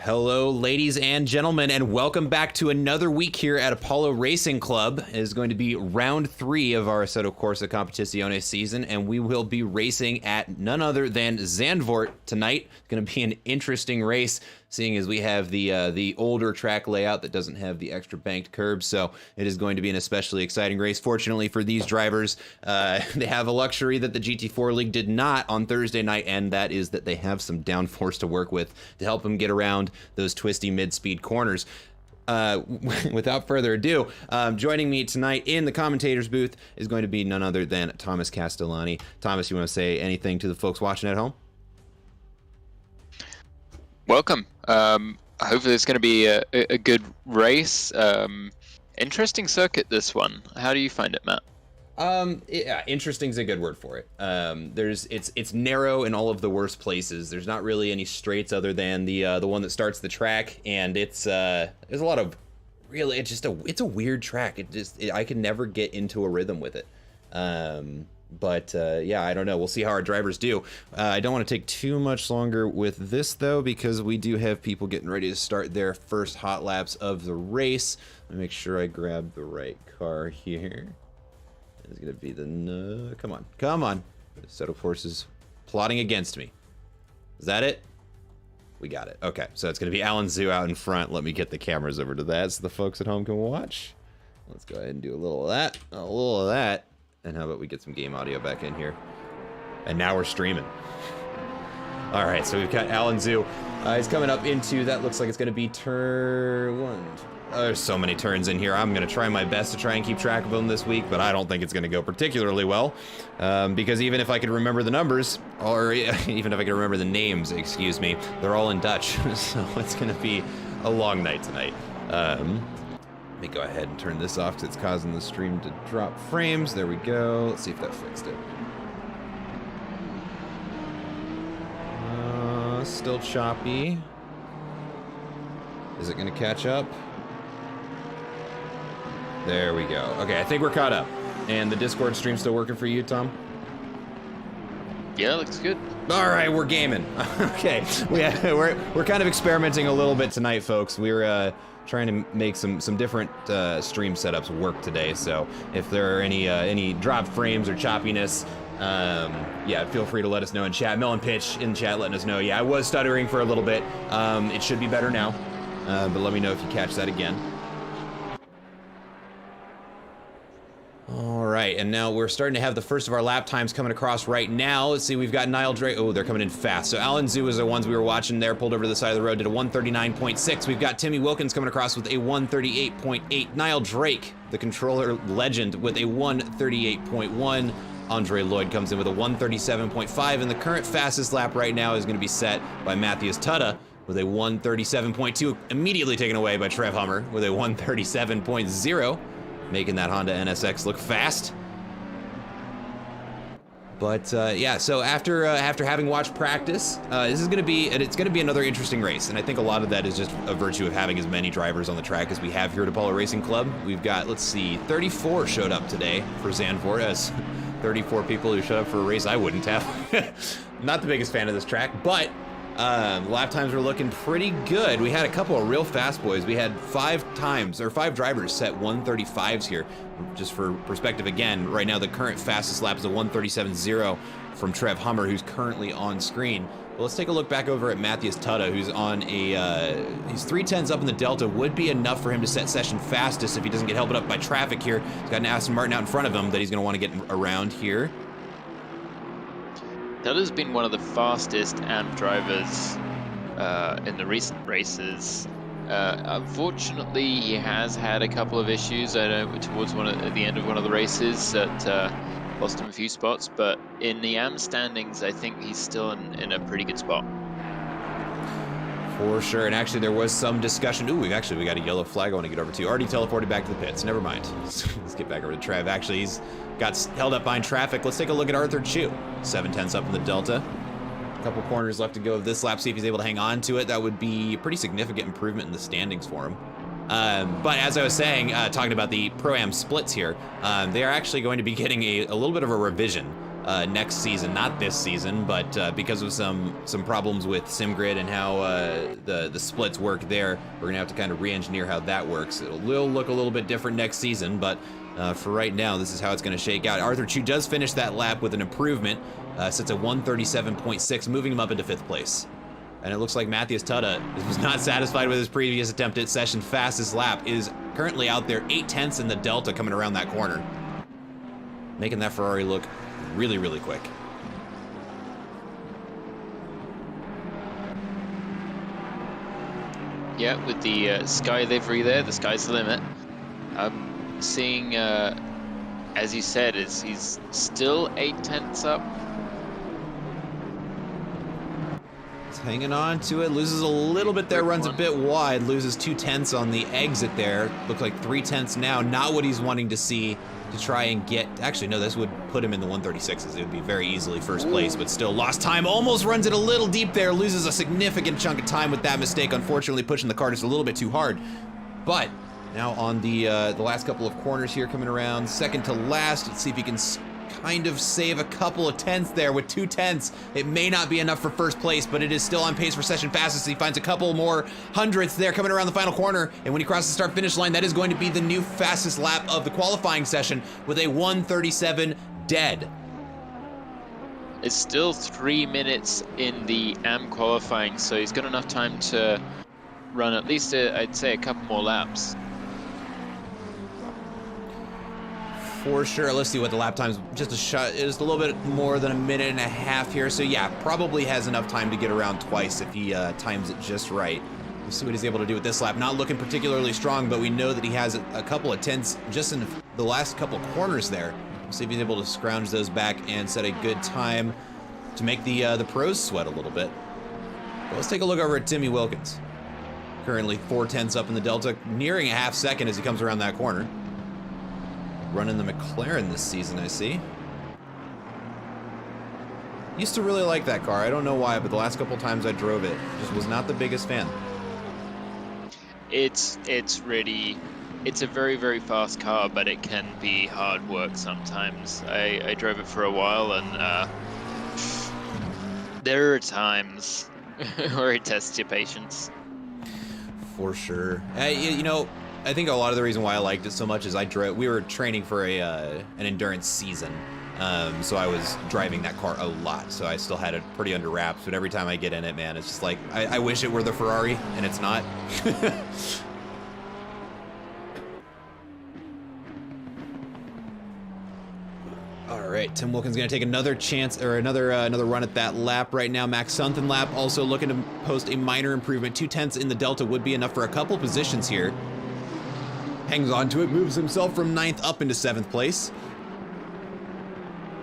Hello, ladies and gentlemen, and welcome back to another week here at Apollo Racing Club. It is going to be round 3 of our Assetto Corsa Competizione season, and we will be racing at none other than Zandvoort tonight. It's going to be an interesting race, seeing as we have the older track layout that doesn't have the extra banked curbs, so it is going to be an especially exciting race. Fortunately for these drivers, they have a luxury that the GT4 League did not on Thursday night, and that is that they have some downforce to work with to help them get around those twisty mid-speed corners. Without further ado, joining me tonight in the commentator's booth is going to be none other than Thomas Castellani. Thomas, you want to say anything to the folks watching at home? Welcome. Hopefully it's going to be a good race. Interesting circuit, this one. How do you find it, Matt? Yeah, interesting is a good word for it. It's narrow in all of the worst places. There's not really any straights other than the one that starts the track, and there's a lot of really, it's a weird track. I can never get into a rhythm with it. Yeah, I don't know. We'll see how our drivers do. I don't want to take too much longer with this, though, because we do have people getting ready to start their first hot laps of the race. Let me make sure I grab the right car here. It's going to be the... Come on. The set of forces plotting against me. Is that it? We got it. Okay, so it's going to be Alan Zhu out in front. Let me get the cameras over to that so the folks at home can watch. Let's go ahead and do a little of that, a little of that. And how about we get some game audio back in here? And now we're streaming. All right, so we've got Alan Zhu. He's coming up into, that looks like it's going to be turn 1. There's so many turns in here. I'm going to try my best to try and keep track of them this week, but I don't think it's going to go particularly well. Because even if I could remember the numbers, or even if I could remember the names, excuse me, they're all in Dutch. So it's going to be a long night tonight. Let me go ahead and turn this off because it's causing the stream to drop frames. There we go. Let's see if that fixed it. Still choppy. Is it going to catch up? There we go. Okay, I think we're caught up. And the Discord stream still working for you, Tom? Yeah, looks good. All right, we're gaming. Okay, we're kind of experimenting a little bit tonight, folks. We're trying to make some different stream setups work today. So if there are any drop frames or choppiness, yeah, feel free to let us know in chat. Melon Pitch in chat letting us know. Yeah, I was stuttering for a little bit. It should be better now, but let me know if you catch that again. All right, and now we're starting to have the first of our lap times coming across right now. Let's see, we've got Niall Drake. Oh, they're coming in fast. So Alan Zhu is the ones we were watching there, pulled over to the side of the road, did a 139.6. We've got Timmy Wilkins coming across with a 138.8. Niall Drake, the controller legend, with a 138.1. Andre Lloyd comes in with a 137.5, and the current fastest lap right now is going to be set by Matthias Tudda with a 137.2, immediately taken away by Trev Hummer with a 137.0. Making that Honda NSX look fast. But yeah, so after having watched practice, this is going to be, and it's going to be another interesting race. And I think a lot of that is just a virtue of having as many drivers on the track as we have here at Apollo Racing Club. We've got, let's see, 34 showed up today for Zandvoort, as 34 people who showed up for a race I wouldn't have. Not the biggest fan of this track, but lap times were looking pretty good. We had a couple of real fast boys. We had 5 drivers set 135s here. Just for perspective again, right now the current fastest lap is a 137.0 from Trev Hummer, who's currently on screen. Well, let's take a look back over at Matthias Tudda, who's on a, he's 310s up in the Delta. Would be enough for him to set session fastest if he doesn't get held up by traffic here. He's got an Aston Martin out in front of him that he's going to want to get around here. Tudda's been one of the fastest AMP drivers in the recent races. Unfortunately, he has had a couple of issues. I know towards at the end of one of the races that lost him a few spots, but in the AMP standings, I think he's still in a pretty good spot. For sure, and actually there was some discussion. Ooh, we got a yellow flag I want to get over to. Already teleported back to the pits. Never mind. Let's get back over to Trev. Actually, he's got held up behind traffic. Let's take a look at Arthur Chu. 7/10 up in the Delta. A couple corners left to go of this lap. See if he's able to hang on to it. That would be a pretty significant improvement in the standings for him. But as I was saying, talking about the Pro-Am splits here, they are actually going to be getting a little bit of a revision. next season, not this season, but because of some problems with SimGrid and how the splits work there, we're gonna have to kind of re-engineer how that works. Will look a little bit different next season, but for right now, this is how it's gonna shake out. Arthur Chu does finish that lap with an improvement, sits at 137.6, moving him up into 5th place. And it looks like Matthias Tudda was not satisfied with his previous attempt at session fastest lap, is currently out there 8/10 in the Delta coming around that corner, making that Ferrari look really, really quick. Yeah, with the sky livery there, the sky's the limit. I'm seeing, as you said, he's still 8/10 up. Hanging on to it, loses a little bit there, runs a bit wide, loses 2/10 on the exit there. Look like 3/10 now, not what he's wanting to see to try and get, actually no, this would put him in the 136s. It would be very easily first place, but still lost time, almost runs it a little deep there, loses a significant chunk of time with that mistake, unfortunately pushing the car just a little bit too hard. But now on the last couple of corners here, coming around second to last, let's see if he can kind of save a couple of tenths there with 2/10. It may not be enough for first place, but it is still on pace for session fastest. He finds a couple more hundredths there coming around the final corner, and when he crosses the start finish line, that is going to be the new fastest lap of the qualifying session with a 1:37 dead. It's still 3 minutes in the AM qualifying, so he's got enough time to run at least, I'd say, a couple more laps. For sure. Let's see what the lap time's, just a little bit more than a minute and a half here. So yeah, probably has enough time to get around twice if he times it just right. We'll see what he's able to do with this lap. Not looking particularly strong, but we know that he has a couple of tenths just in the last couple corners there. We'll see if he's able to scrounge those back and set a good time to make the pros sweat a little bit. But let's take a look over at Timmy Wilkins. Currently 4/10 up in the Delta, nearing a half second as he comes around that corner. Running the McLaren this season, I see. Used to really like that car. I don't know why, but the last couple times I drove it, just was not the biggest fan. It's a very, very fast car, but it can be hard work sometimes. I drove it for a while, and there are times where it tests your patience. For sure. You know, I think a lot of the reason why I liked it so much is we were training for an endurance season, so I was driving that car a lot, so I still had it pretty under wraps, but every time I get in it, man, it's just like, I wish it were the Ferrari, and it's not. All right, Tim Wilkins gonna take another chance, or another run at that lap right now. Max Sunton lap also looking to post a minor improvement. 2/10 in the Delta would be enough for a couple positions here. Hangs on to it, moves himself from 9th up into 7th place.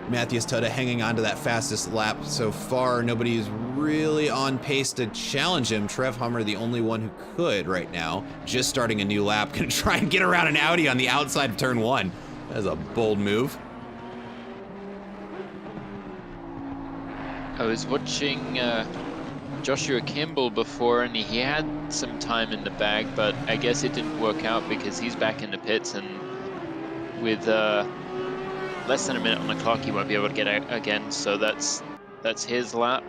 Matthias Tudda hanging on to that fastest lap so far. Nobody's really on pace to challenge him. Trev Hummer, the only one who could right now. Just starting a new lap, gonna try and get around an Audi on the outside of turn 1. That's a bold move. I was watching Joshua Kimball before, and he had some time in the bag, but I guess it didn't work out because he's back in the pits, and with less than a minute on the clock, he won't be able to get out again. So that's his lap.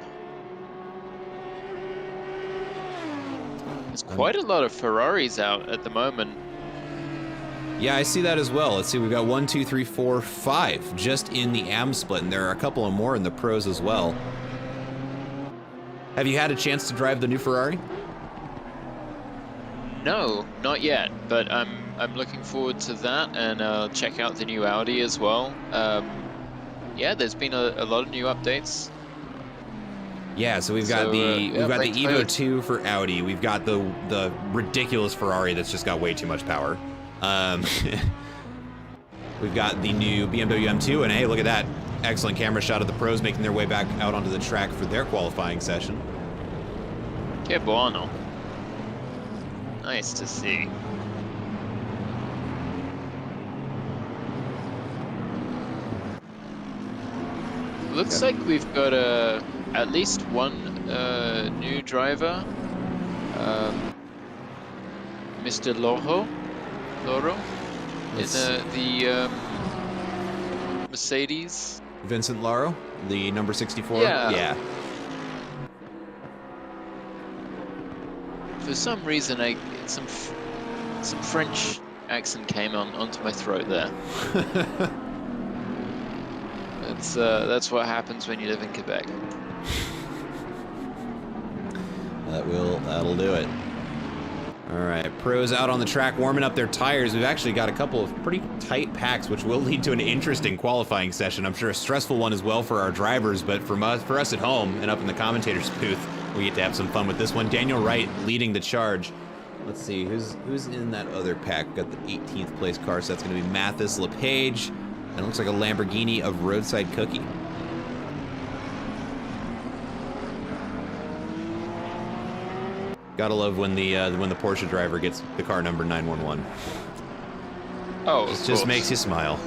There's quite a lot of Ferraris out at the moment. Yeah, I see that as well. Let's see, we've got 1, 2, 3, 4, 5 just in the AM split, and there are a couple of more in the pros as well. Have you had a chance to drive the new Ferrari? No, not yet, but I'm looking forward to that, and check out the new Audi as well. Yeah, there's been a lot of new updates. Yeah, so we've got the Evo 2 for Audi. We've got the ridiculous Ferrari that's just got way too much power. We've got the new BMW M2, and hey, look at that. Excellent camera shot of the pros making their way back out onto the track for their qualifying session. Que bueno. Nice to see. Looks like we've got at least one new driver, Mr. Loro, in the Mercedes. Vincent Laro, the number 64? Yeah. For some reason, some French accent came onto my throat there. That's what happens when you live in Quebec. That'll do it. All right, pros out on the track warming up their tires. We've actually got a couple of pretty tight packs, which will lead to an interesting qualifying session. I'm sure a stressful one as well for our drivers, but for us at home and up in the commentator's booth, we get to have some fun with this one. Daniel Wright leading the charge. Let's see, who's in that other pack? We've got the 18th place car, so that's going to be Mathis LePage, and it looks like a Lamborghini of Roadside Cookie. Gotta love when the Porsche driver gets the car number 911. Oh, it just makes you smile.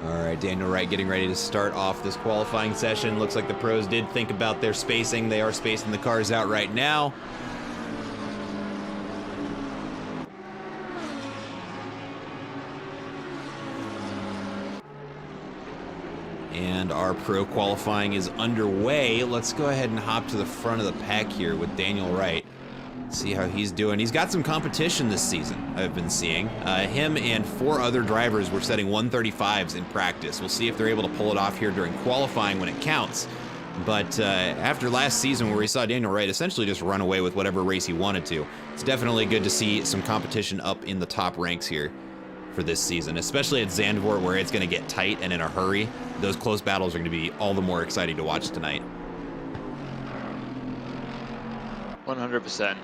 All right, Daniel Wright getting ready to start off this qualifying session. Looks like the pros did think about their spacing. They are spacing the cars out right now. And our pro qualifying is underway. Let's go ahead and hop to the front of the pack here with Daniel Wright. See how he's doing. He's got some competition this season, I've been seeing. Him and 4 other drivers were setting 135s in practice. We'll see if they're able to pull it off here during qualifying when it counts. But after last season where we saw Daniel Wright essentially just run away with whatever race he wanted to, it's definitely good to see some competition up in the top ranks here for this season, especially at Zandvoort where it's going to get tight and in a hurry. Those close battles are going to be all the more exciting to watch tonight. 100%.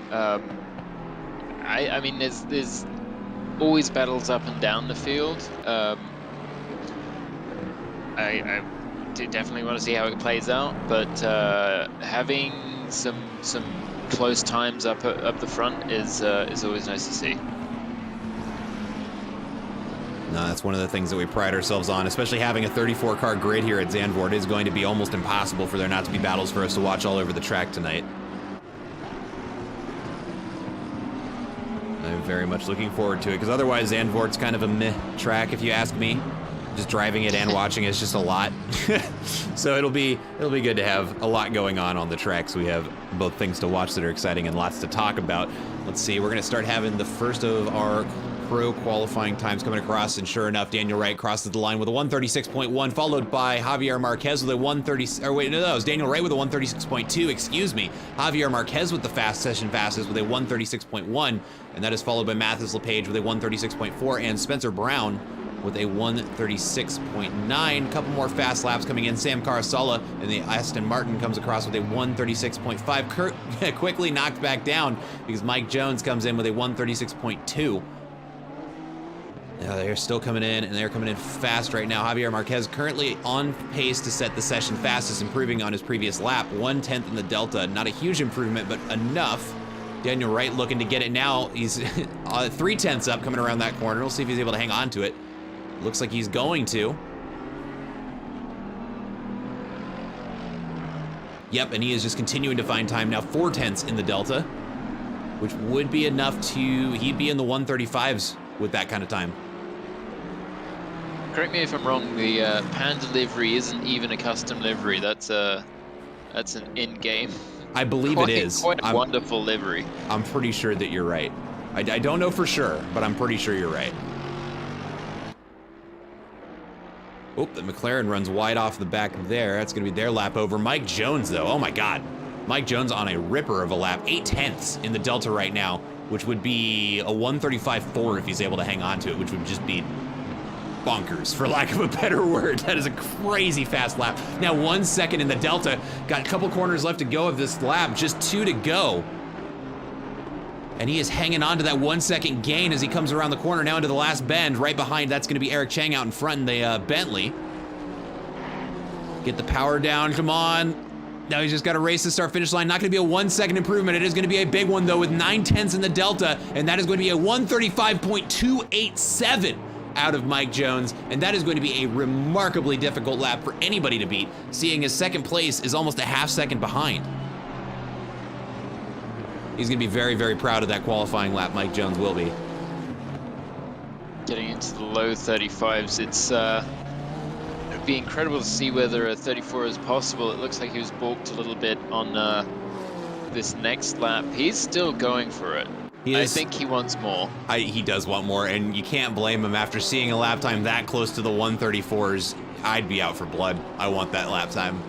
I mean, there's always battles up and down the field. I do definitely want to see how it plays out, but having some close times up the front is always nice to see. No, that's one of the things that we pride ourselves on, especially having a 34-car grid here at Zandvoort. It is going to be almost impossible for there not to be battles for us to watch all over the track tonight. I'm very much looking forward to it, because otherwise Zandvoort's kind of a meh track, if you ask me. Just driving it and watching it is just a lot. So it'll be good to have a lot going on the track, so we have both things to watch that are exciting and lots to talk about. Let's see, we're going to start having the first of our pro qualifying times coming across, and sure enough, Daniel Wright crosses the line with a 136.1, followed by Javier Marquez with a 130, or wait, no, that was Daniel Wright with a 136.2, excuse me. Javier Marquez with the fastest with a 136.1, and that is followed by Mathis LePage with a 136.4, and Spencer Brown with a 136.9. Couple more fast laps coming in. Sam Carasala and the Aston Martin comes across with a 136.5. Kurt quickly knocked back down because Mike Jones comes in with a 136.2. Now they're still coming in, and they're coming in fast right now. Javier Marquez currently on pace to set the session fastest, improving on his previous lap. 1/10 in the Delta. Not a huge improvement, but enough. Daniel Wright looking to get it now. He's 3/10 up coming around that corner. We'll see if he's able to hang on to it. Looks like he's going to. Yep, and he is just continuing to find time now. 4/10 in the Delta, which would be enough to, he'd be in the 135s with that kind of time. Correct me if I'm wrong, the Panda livery isn't even a custom livery. That's an in-game. I believe it is. Quite a wonderful livery. I'm pretty sure that you're right. I don't know for sure, but I'm pretty sure you're right. Oh, the McLaren runs wide off the back there. That's going to be their lap over. Mike Jones, though. Oh, my God. Mike Jones on a ripper of a lap. 8/10 in the Delta right now, which would be a 135.4 if he's able to hang on to it, which would just be bonkers, for lack of a better word. That is a crazy fast lap. Now 1 second in the Delta. Got a couple corners left to go of this lap. Just 2 to go. And he is hanging on to that 1 second gain as he comes around the corner now into the last bend. Right behind, that's going to be Eric Chang out in front in the Bentley. Get the power down, come on. Now he's just got to race the start-finish line. Not going to be a 1 second improvement. It is going to be a big one, though, with 9/10 in the Delta. And that is going to be a 135.287 out of Mike Jones. And that is going to be a remarkably difficult lap for anybody to beat, seeing his second place is almost a half second behind. He's going to be very, very proud of that qualifying lap, Mike Jones will be. getting into the low 35s. It'd be incredible to see whether a 34 is possible. It looks like he was balked a little bit on this next lap. He's still going for it. I think he wants more. He does want more, and you can't blame him. After seeing a lap time that close to the 134s, I'd be out for blood. I want that lap time.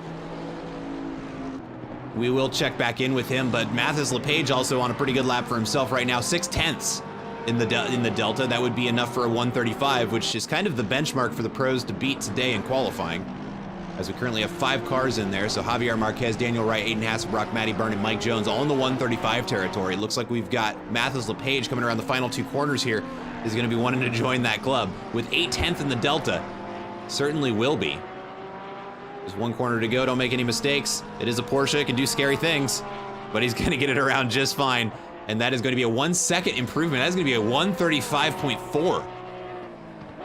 We will check back in with him, but Mathis LePage also on a pretty good lap for himself right now. 6/10 in the Delta. That would be enough for a 135, which is kind of the benchmark for the pros to beat today in qualifying. As we currently have 5 cars in there, so Javier Marquez, Daniel Wright, Aiden Hasselbrock, Matty Byrne, and Mike Jones all in the 135 territory. It looks like we've got Mathis LePage coming around the final 2 corners here. Is going to be wanting to join that club. With 8/10 in the Delta, certainly will be. There's 1 corner to go, don't make any mistakes. It is a Porsche, it can do scary things, but he's going to get it around just fine. And that is going to be a 1 second improvement. That's going to be a 135.4.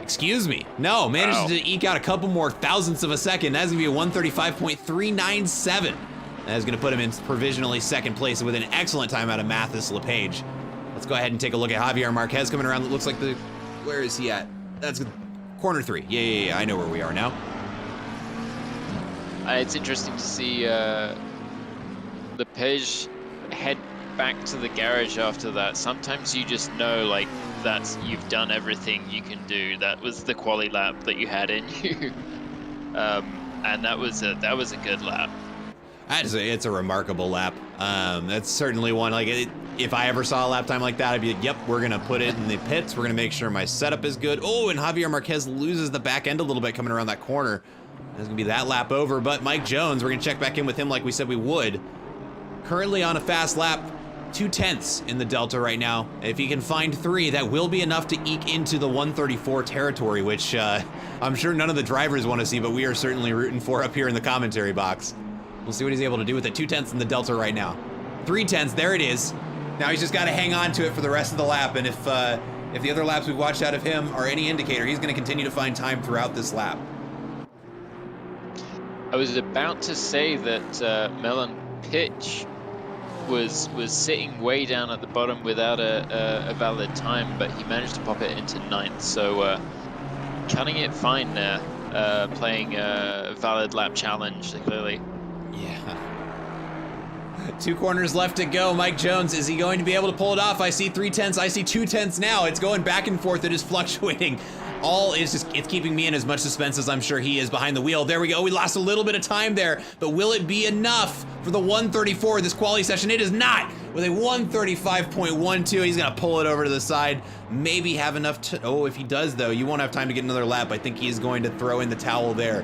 Excuse me. No, managed to eke out a couple more thousandths of a second. That's going to be a 135.397. That is going to put him in provisionally 2nd place with an excellent time out of Mathis LePage. Let's go ahead and take a look at Javier Marquez coming around. It looks like where is he at? That's corner 3. Yeah, I know where we are now. It's interesting to see LePage head back to the garage after that. Sometimes you just know, like, you've done everything you can do. That was the quali lap that you had in you, and that was a good lap. It's a remarkable lap. That's certainly one. Like, if I ever saw a lap time like that, I'd be like, yep, we're gonna put it in the pits. We're gonna make sure my setup is good. Oh, and Javier Marquez loses the back end a little bit coming around that corner. There's gonna be that lap over. But Mike Jones, we're gonna check back in with him like we said we would. Currently on a fast lap. 2/10 in the Delta right now. If he can find 3, that will be enough to eke into the 134 territory, which I'm sure none of the drivers want to see, but we are certainly rooting for up here in the commentary box. We'll see what he's able to do with it. 2/10 in the Delta right now. 3/10, there it is. Now he's just got to hang on to it for the rest of the lap, and if the other laps we've watched out of him are any indicator, he's going to continue to find time throughout this lap. I was about to say that Melon Pitch was sitting way down at the bottom without a valid time, but he managed to pop it into 9th, so cutting it fine there, playing a valid lap challenge, clearly. Yeah. 2 corners left to go. Mike Jones, is he going to be able to pull it off? I see 3/10, I see 2/10 now. It's going back and forth, it is fluctuating. It's keeping me in as much suspense as I'm sure he is behind the wheel. There we go, we lost a little bit of time there, but will it be enough for the 134 this quali session? It is not. With a 135.12, he's gonna pull it over to the side, maybe have enough to, oh, if he does though, you won't have time to get another lap. I think he's going to throw in the towel there.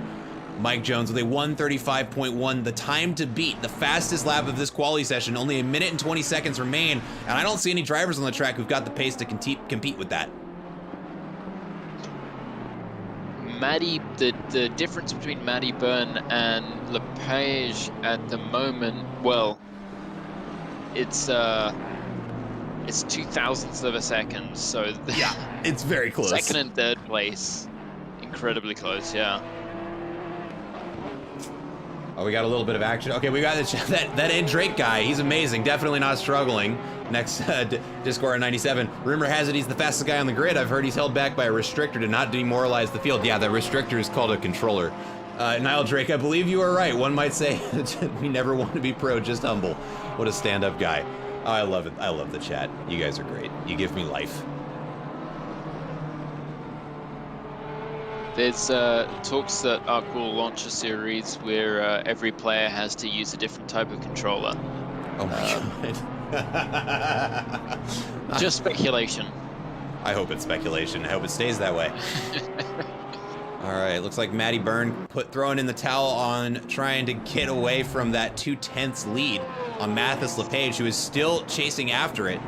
Mike Jones with a 135.1, the time to beat, the fastest lap of this quali session. Only 1 minute and 20 seconds remain, and I don't see any drivers on the track who've got the pace to compete with that. The difference between Matty Byrne and LePage at the moment, well, it's 0.02 of a second, so yeah, it's very close. 2nd and 3rd place, incredibly close, yeah. Oh, we got a little bit of action. Okay, we got that Ed Drake guy. He's amazing. Definitely not struggling. Next, Discord 97. Rumor has it he's the fastest guy on the grid. I've heard he's held back by a restrictor to not demoralize the field. Yeah, the restrictor is called a controller. Niall Drake, I believe you are right. One might say we never want to be pro, just humble. What a stand-up guy. Oh, I love it. I love the chat. You guys are great. You give me life. There's talks that ARC will launch a series where every player has to use a different type of controller. Oh my god. Just speculation. I hope it's speculation. I hope it stays that way. All right, looks like Matty Byrne throwing in the towel on trying to get away from that 2/10 lead on Mathis LePage, who is still chasing after it.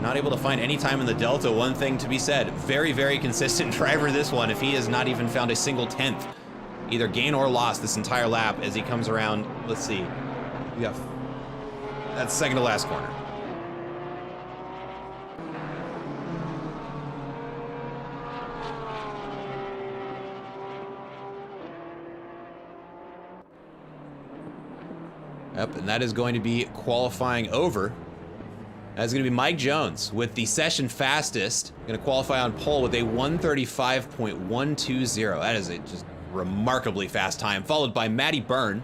Not able to find any time in the Delta. One thing to be said, very, very consistent driver this one, if he has not even found a single 10th, either gain or loss this entire lap as he comes around. Let's see. We got, that's 2nd to last corner. Yep, and that is going to be qualifying over. That's going to be Mike Jones with the session fastest. Going to qualify on pole with a 1:35.120. That is a just remarkably fast time. Followed by Matty Byrne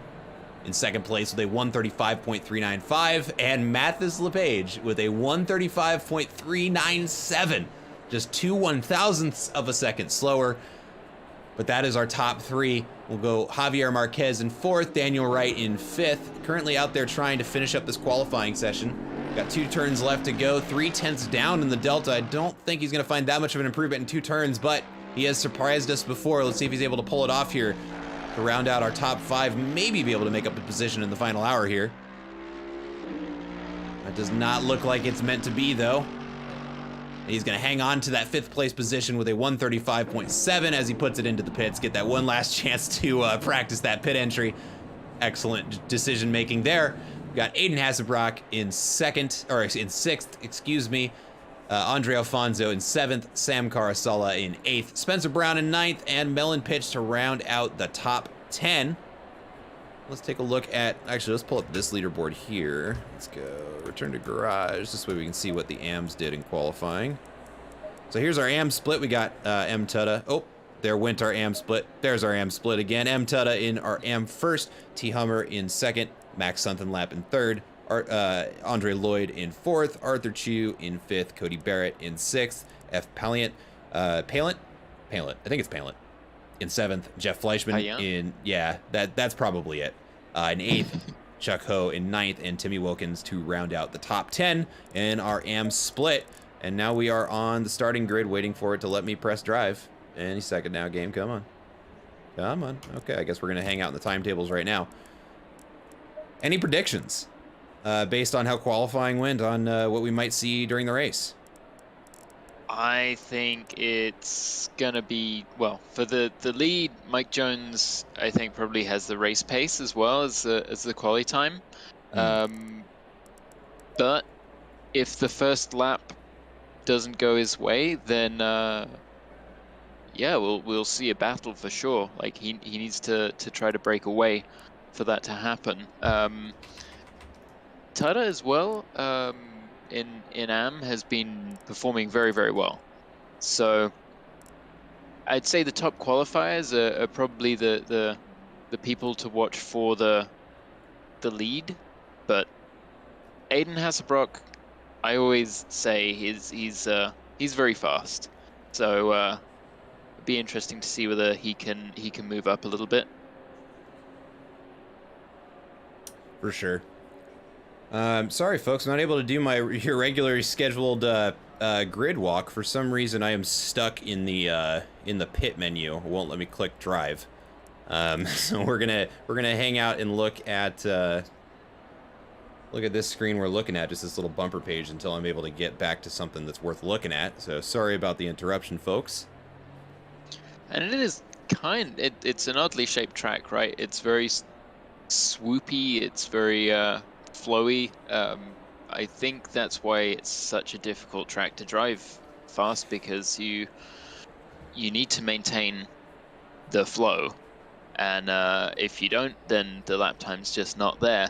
in second place with a 1:35.395. And Mathis LePage with a 1:35.397. Just 2/1000ths of a second slower. But that is our top three. We'll go Javier Marquez in fourth, Daniel Wright in fifth. Currently out there trying to finish up this qualifying session. Got 2 turns left to go, 3/10 down in the Delta. I don't think he's gonna find that much of an improvement in 2 turns, but he has surprised us before. Let's see if he's able to pull it off here to round out our top 5, maybe be able to make up a position in the final hour here. That does not look like it's meant to be though. He's gonna hang on to that 5th place position with a 1:35.7 as he puts it into the pits. Get that one last chance to practice that pit entry. Excellent decision making there. We got Aiden Hasselbrock in 6th, excuse me. Andre Alfonso in 7th, Sam Carasala in 8th, Spencer Brown in 9th, and Melon Pitch to round out the top 10. Let's take a look at, actually, let's pull up this leaderboard here. Let's go return to garage. This way we can see what the AMs did in qualifying. So here's our AM split. We got M Tutta. Oh, there went our AM split. There's our AM split again. M Tutta in our AM first, T Hummer in 2nd, Max Sunkenlap in 3rd, Andre Lloyd in 4th, Arthur Chu in 5th, Cody Barrett in 6th, F Pallant, Pallant, I think it's Pallant, in 7th, Jeff Fleischman in, yeah, that's probably it, in 8th, Chuck Ho in 9th, and Timmy Wilkins to round out the top 10 in our AM split. And now we are on the starting grid waiting for it to let me press drive. Any second now, game, come on. Come on. Okay, I guess we're gonna hang out in the timetables right now. Any predictions based on how qualifying went on what we might see during the race? I think it's gonna be, well, for the lead, Mike Jones, I think probably has the race pace as well as the quali time. But if the first lap doesn't go his way, then yeah, we'll see a battle for sure. Like he needs to try to break away for that to happen. Tada as well, in AM has been performing very, very well. So I'd say the top qualifiers are probably the people to watch for the lead. But Aiden Hasselbrock, I always say he's very fast. So it'd be interesting to see whether he can move up a little bit. For sure. Sorry, folks, I'm not able to do your regularly scheduled grid walk. For some reason, I am stuck in the pit menu. It won't let me click drive. So we're gonna hang out and look at this screen we're looking at, just this little bumper page, until I'm able to get back to something that's worth looking at. So sorry about the interruption, folks. And it is it's an oddly shaped track, right? It's very swoopy. It's very flowy. I think that's why it's such a difficult track to drive fast, because you need to maintain the flow, and if you don't, then the lap time's just not there.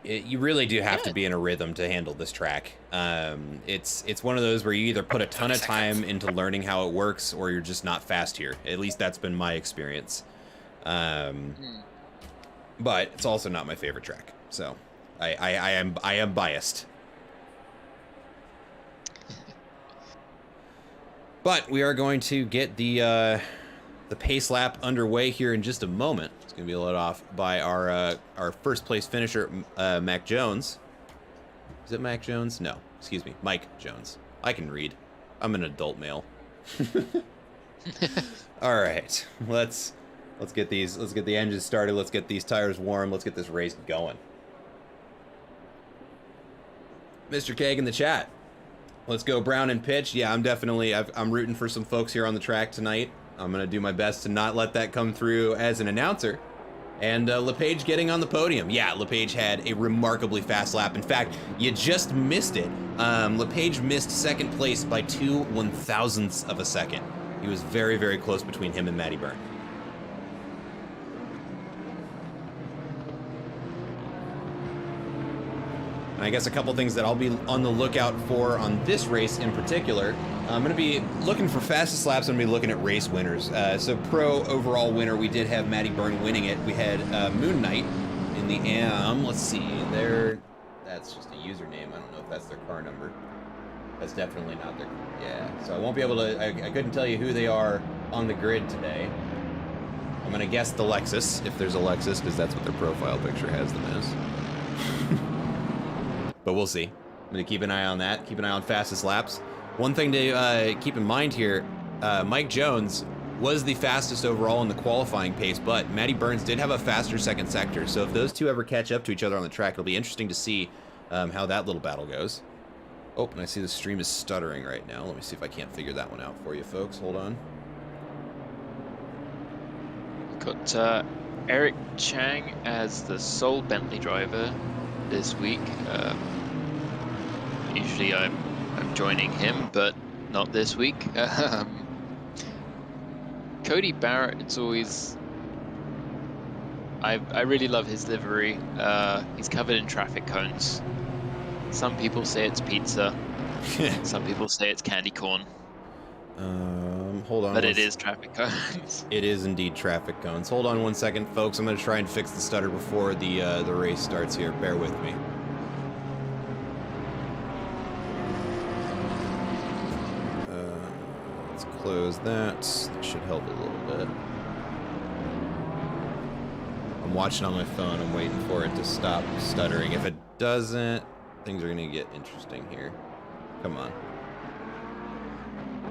You really do have to be in a rhythm to handle this track. It's one of those where you either put a ton of time into learning how it works, or you're just not fast here. At least that's been my experience. But it's also not my favorite track, so I am biased. But we are going to get the pace lap underway here in just a moment. It's going to be led off by our first place finisher, Mac Jones. Is it Mac Jones? No, excuse me, Mike Jones. I can read. I'm an adult male. All right, let's get the engines started. Let's get these tires warm. Let's get this race going. Mr. Keg in the chat. Let's go Brown and pitch. Yeah, I'm rooting for some folks here on the track tonight. I'm gonna do my best to not let that come through as an announcer. And LePage getting on the podium. Yeah, LePage had a remarkably fast lap. In fact, you just missed it. LePage missed second place by 2/1000ths of a second. He was very, very close between him and Matty Byrne. And I guess a couple things that I'll be on the lookout for on this race in particular. I'm going to be looking for fastest laps. I'm going to be looking at race winners. So pro overall winner, we did have Maddie Byrne winning it. We had Moon Knight in the AM. Let's see. That's just a username. I don't know if that's their car number. That's definitely not their... Yeah. So I won't be able to... I couldn't tell you who they are on the grid today. I'm going to guess the Lexus, if there's a Lexus, because that's what their profile picture has them as. But we'll see. I'm going to keep an eye on that. Keep an eye on fastest laps. One thing to keep in mind here, Mike Jones was the fastest overall in the qualifying pace, but Matty Burns did have a faster second sector. So if those two ever catch up to each other on the track, it'll be interesting to see how that little battle goes. Oh, and I see the stream is stuttering right now. Let me see if I can't figure that one out for you folks. Hold on. Got Eric Chang as the sole Bentley driver this week. Usually I'm joining him, but not this week. Cody Barrett, it's always... I really love his livery. He's covered in traffic cones. Some people say it's pizza. Some people say it's candy corn. Hold on. But it is traffic cones. It is indeed traffic cones. Hold on one second, folks. I'm going to try and fix the stutter before the race starts here. Bear with me. Let's close that. That should help a little bit. I'm watching on my phone. I'm waiting for it to stop stuttering. If it doesn't, things are going to get interesting here. Come on.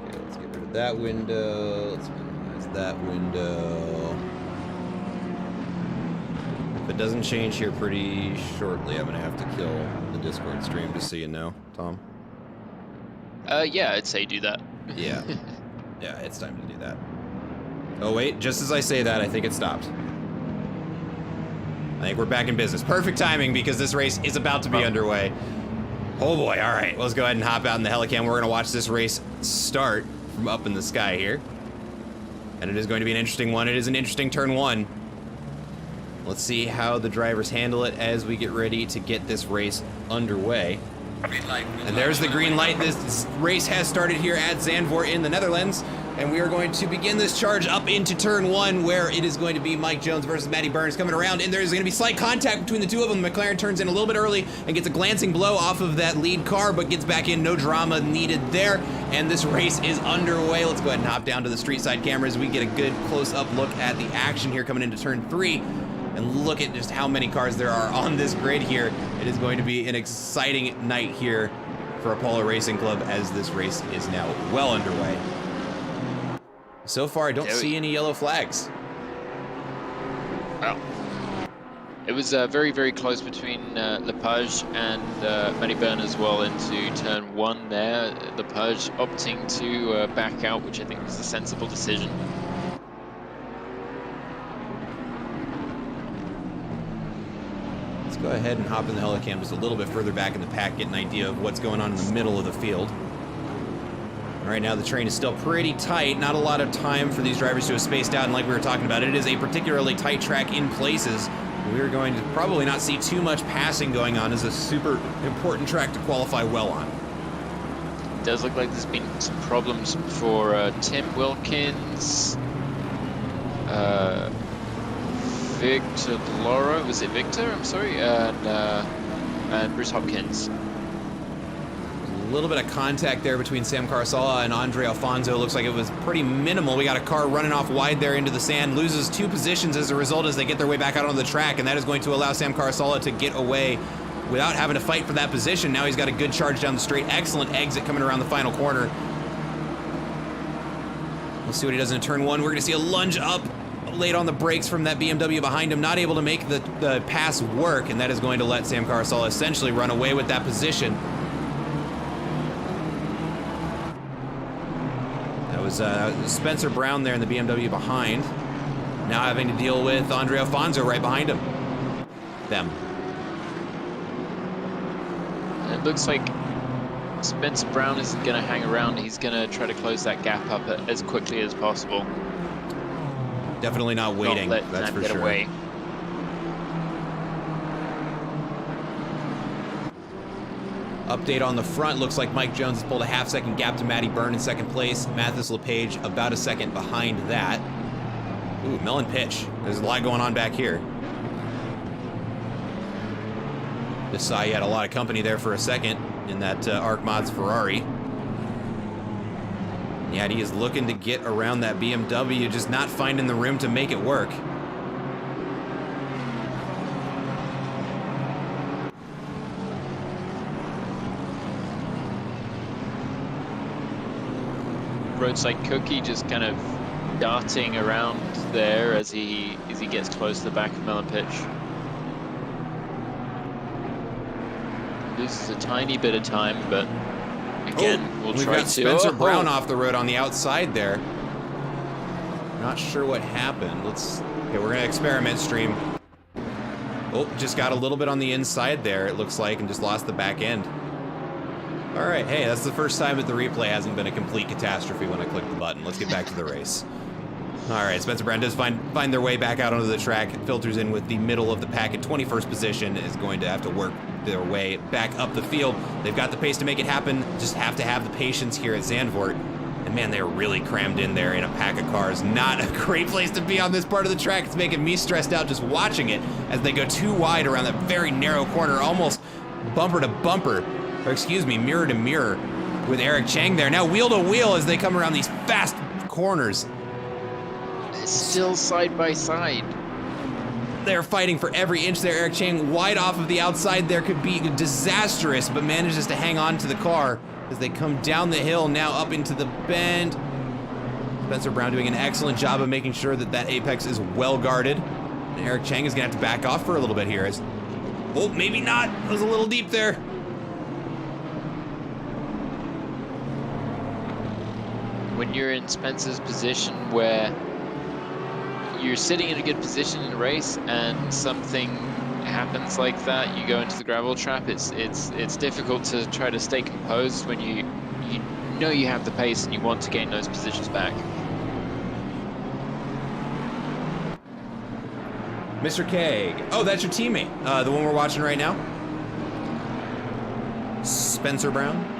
Okay, let's get rid of that window. Let's minimize that window. If it doesn't change here pretty shortly, I'm going to have to kill the Discord stream, just so you know, Tom. Yeah, I'd say do that. Yeah. Yeah, it's time to do that. Oh, wait. Just as I say that, I think it stopped. I think we're back in business. Perfect timing, because this race is about to be underway. Oh boy, all right, let's go ahead and hop out in the Helicam. We're gonna watch this race start from up in the sky here. And it is going to be an interesting one. It is an interesting turn one. Let's see how the drivers handle it as we get ready to get this race underway. And there's the green light. This race has started here at Zandvoort in the Netherlands. And we are going to begin this charge up into turn one, where it is going to be Mike Jones versus Matty Burns coming around, and there's going to be slight contact between the two of them. McLaren turns in a little bit early and gets a glancing blow off of that lead car, but gets back in. No drama needed there, and this race is underway. Let's go ahead and hop down to the street side cameras. We get a good close-up look at the action here coming into turn three, and look at just how many cars there are on this grid here. It is going to be an exciting night here for Apollo Racing Club as this race is now well underway. So far, I don't see any yellow flags. Well, it was very, very close between Lepage and Matty Byrne as well into turn one there. Lepage opting to back out, which I think was a sensible decision. Let's go ahead and hop in the Helicam just a little bit further back in the pack, get an idea of what's going on in the middle of the field. Right now the train is still pretty tight, not a lot of time for these drivers to have spaced out, and like we were talking about, it is a particularly tight track in places. We're going to probably not see too much passing going on. It's a super important track to qualify well on. It does look like there's been some problems for Tim Wilkins, Victor Laura, was it Victor? I'm sorry, and Bruce Hopkins. A little bit of contact there between Sam Carsala and Andre Alfonso. Looks like it was pretty minimal. We got a car running off wide there into the sand, loses 2 positions as a result as they get their way back out onto the track, and that is going to allow Sam Carsala to get away without having to fight for that position. Now he's got a good charge down the straight. Excellent exit coming around the final corner. We'll see what he does in turn one. We're going to see a lunge up late on the brakes from that BMW behind him, not able to make the pass work, and that is going to let Sam Carsala essentially run away with that position. That was Spencer Brown there in the BMW behind. Now having to deal with Andre Alfonso right behind him. It looks like Spencer Brown isn't going to hang around. He's going to try to close that gap up as quickly as possible. Definitely not waiting, that's for sure. Away. Update on the front, looks like Mike Jones has pulled a half-second gap to Matty Byrne in second place. Mathis LePage about a second behind that. Ooh, Mellon pitch. There's a lot going on back here. Just saw you had a lot of company there for a second in that Arc Mods Ferrari. Yeah, he is looking to get around that BMW, just not finding the room to make it work. Roadside Cookie just kind of darting around there as he gets close to the back of Mellon Pitch. Loses a tiny bit of time, but again, we'll try to. We've got Spencer Brown off the road on the outside there. Not sure what happened. Okay, we're gonna experiment stream. Oh, just got a little bit on the inside there, it looks like, and just lost the back end. All right, hey, that's the first time that the replay hasn't been a complete catastrophe when I click the button. Let's get back to the race. All right, Spencer Brown does find their way back out onto the track. Filters in with the middle of the pack in 21st position. Is going to have to work their way back up the field. They've got the pace to make it happen. Just have to have the patience here at Zandvoort. And man, they're really crammed in there in a pack of cars. Not a great place to be on this part of the track. It's making me stressed out just watching it as they go too wide around that very narrow corner, almost bumper to bumper. Or excuse me, mirror to mirror with Eric Chang there. Now wheel to wheel as they come around these fast corners. It's still side by side. They're fighting for every inch there. Eric Chang wide off of the outside there could be disastrous, but manages to hang on to the car as they come down the hill, now up into the bend. Spencer Brown doing an excellent job of making sure that that apex is well guarded. And Eric Chang is gonna have to back off for a little bit here. Oh, maybe not. It was a little deep there. When you're in Spencer's position where you're sitting in a good position in a race and something happens like that, you go into the gravel trap, it's difficult to try to stay composed when you know you have the pace and you want to gain those positions back. Mr. K. Oh, that's your teammate. The one we're watching right now? Spencer Brown?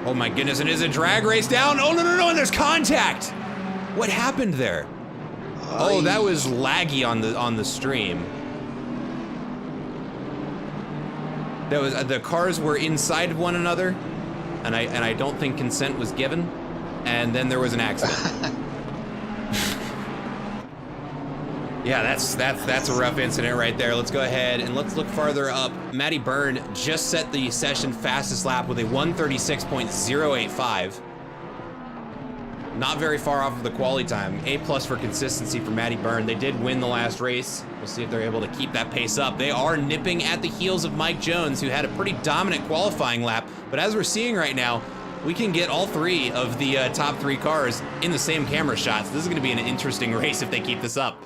Oh my goodness, and is a drag race down? Oh no, and there's contact! What happened there? Oh, that was laggy on the stream. That was the cars were inside one another, and I don't think consent was given, and then there was an accident. Yeah, that's a rough incident right there. Let's go ahead and let's look farther up. Matty Byrne just set the session fastest lap with a 1:36.085. Not very far off of the quali time. A+ for consistency for Matty Byrne. They did win the last race. We'll see if they're able to keep that pace up. They are nipping at the heels of Mike Jones, who had a pretty dominant qualifying lap. But as we're seeing right now, we can get all three of the top three cars in the same camera shots. This is gonna be an interesting race if they keep this up.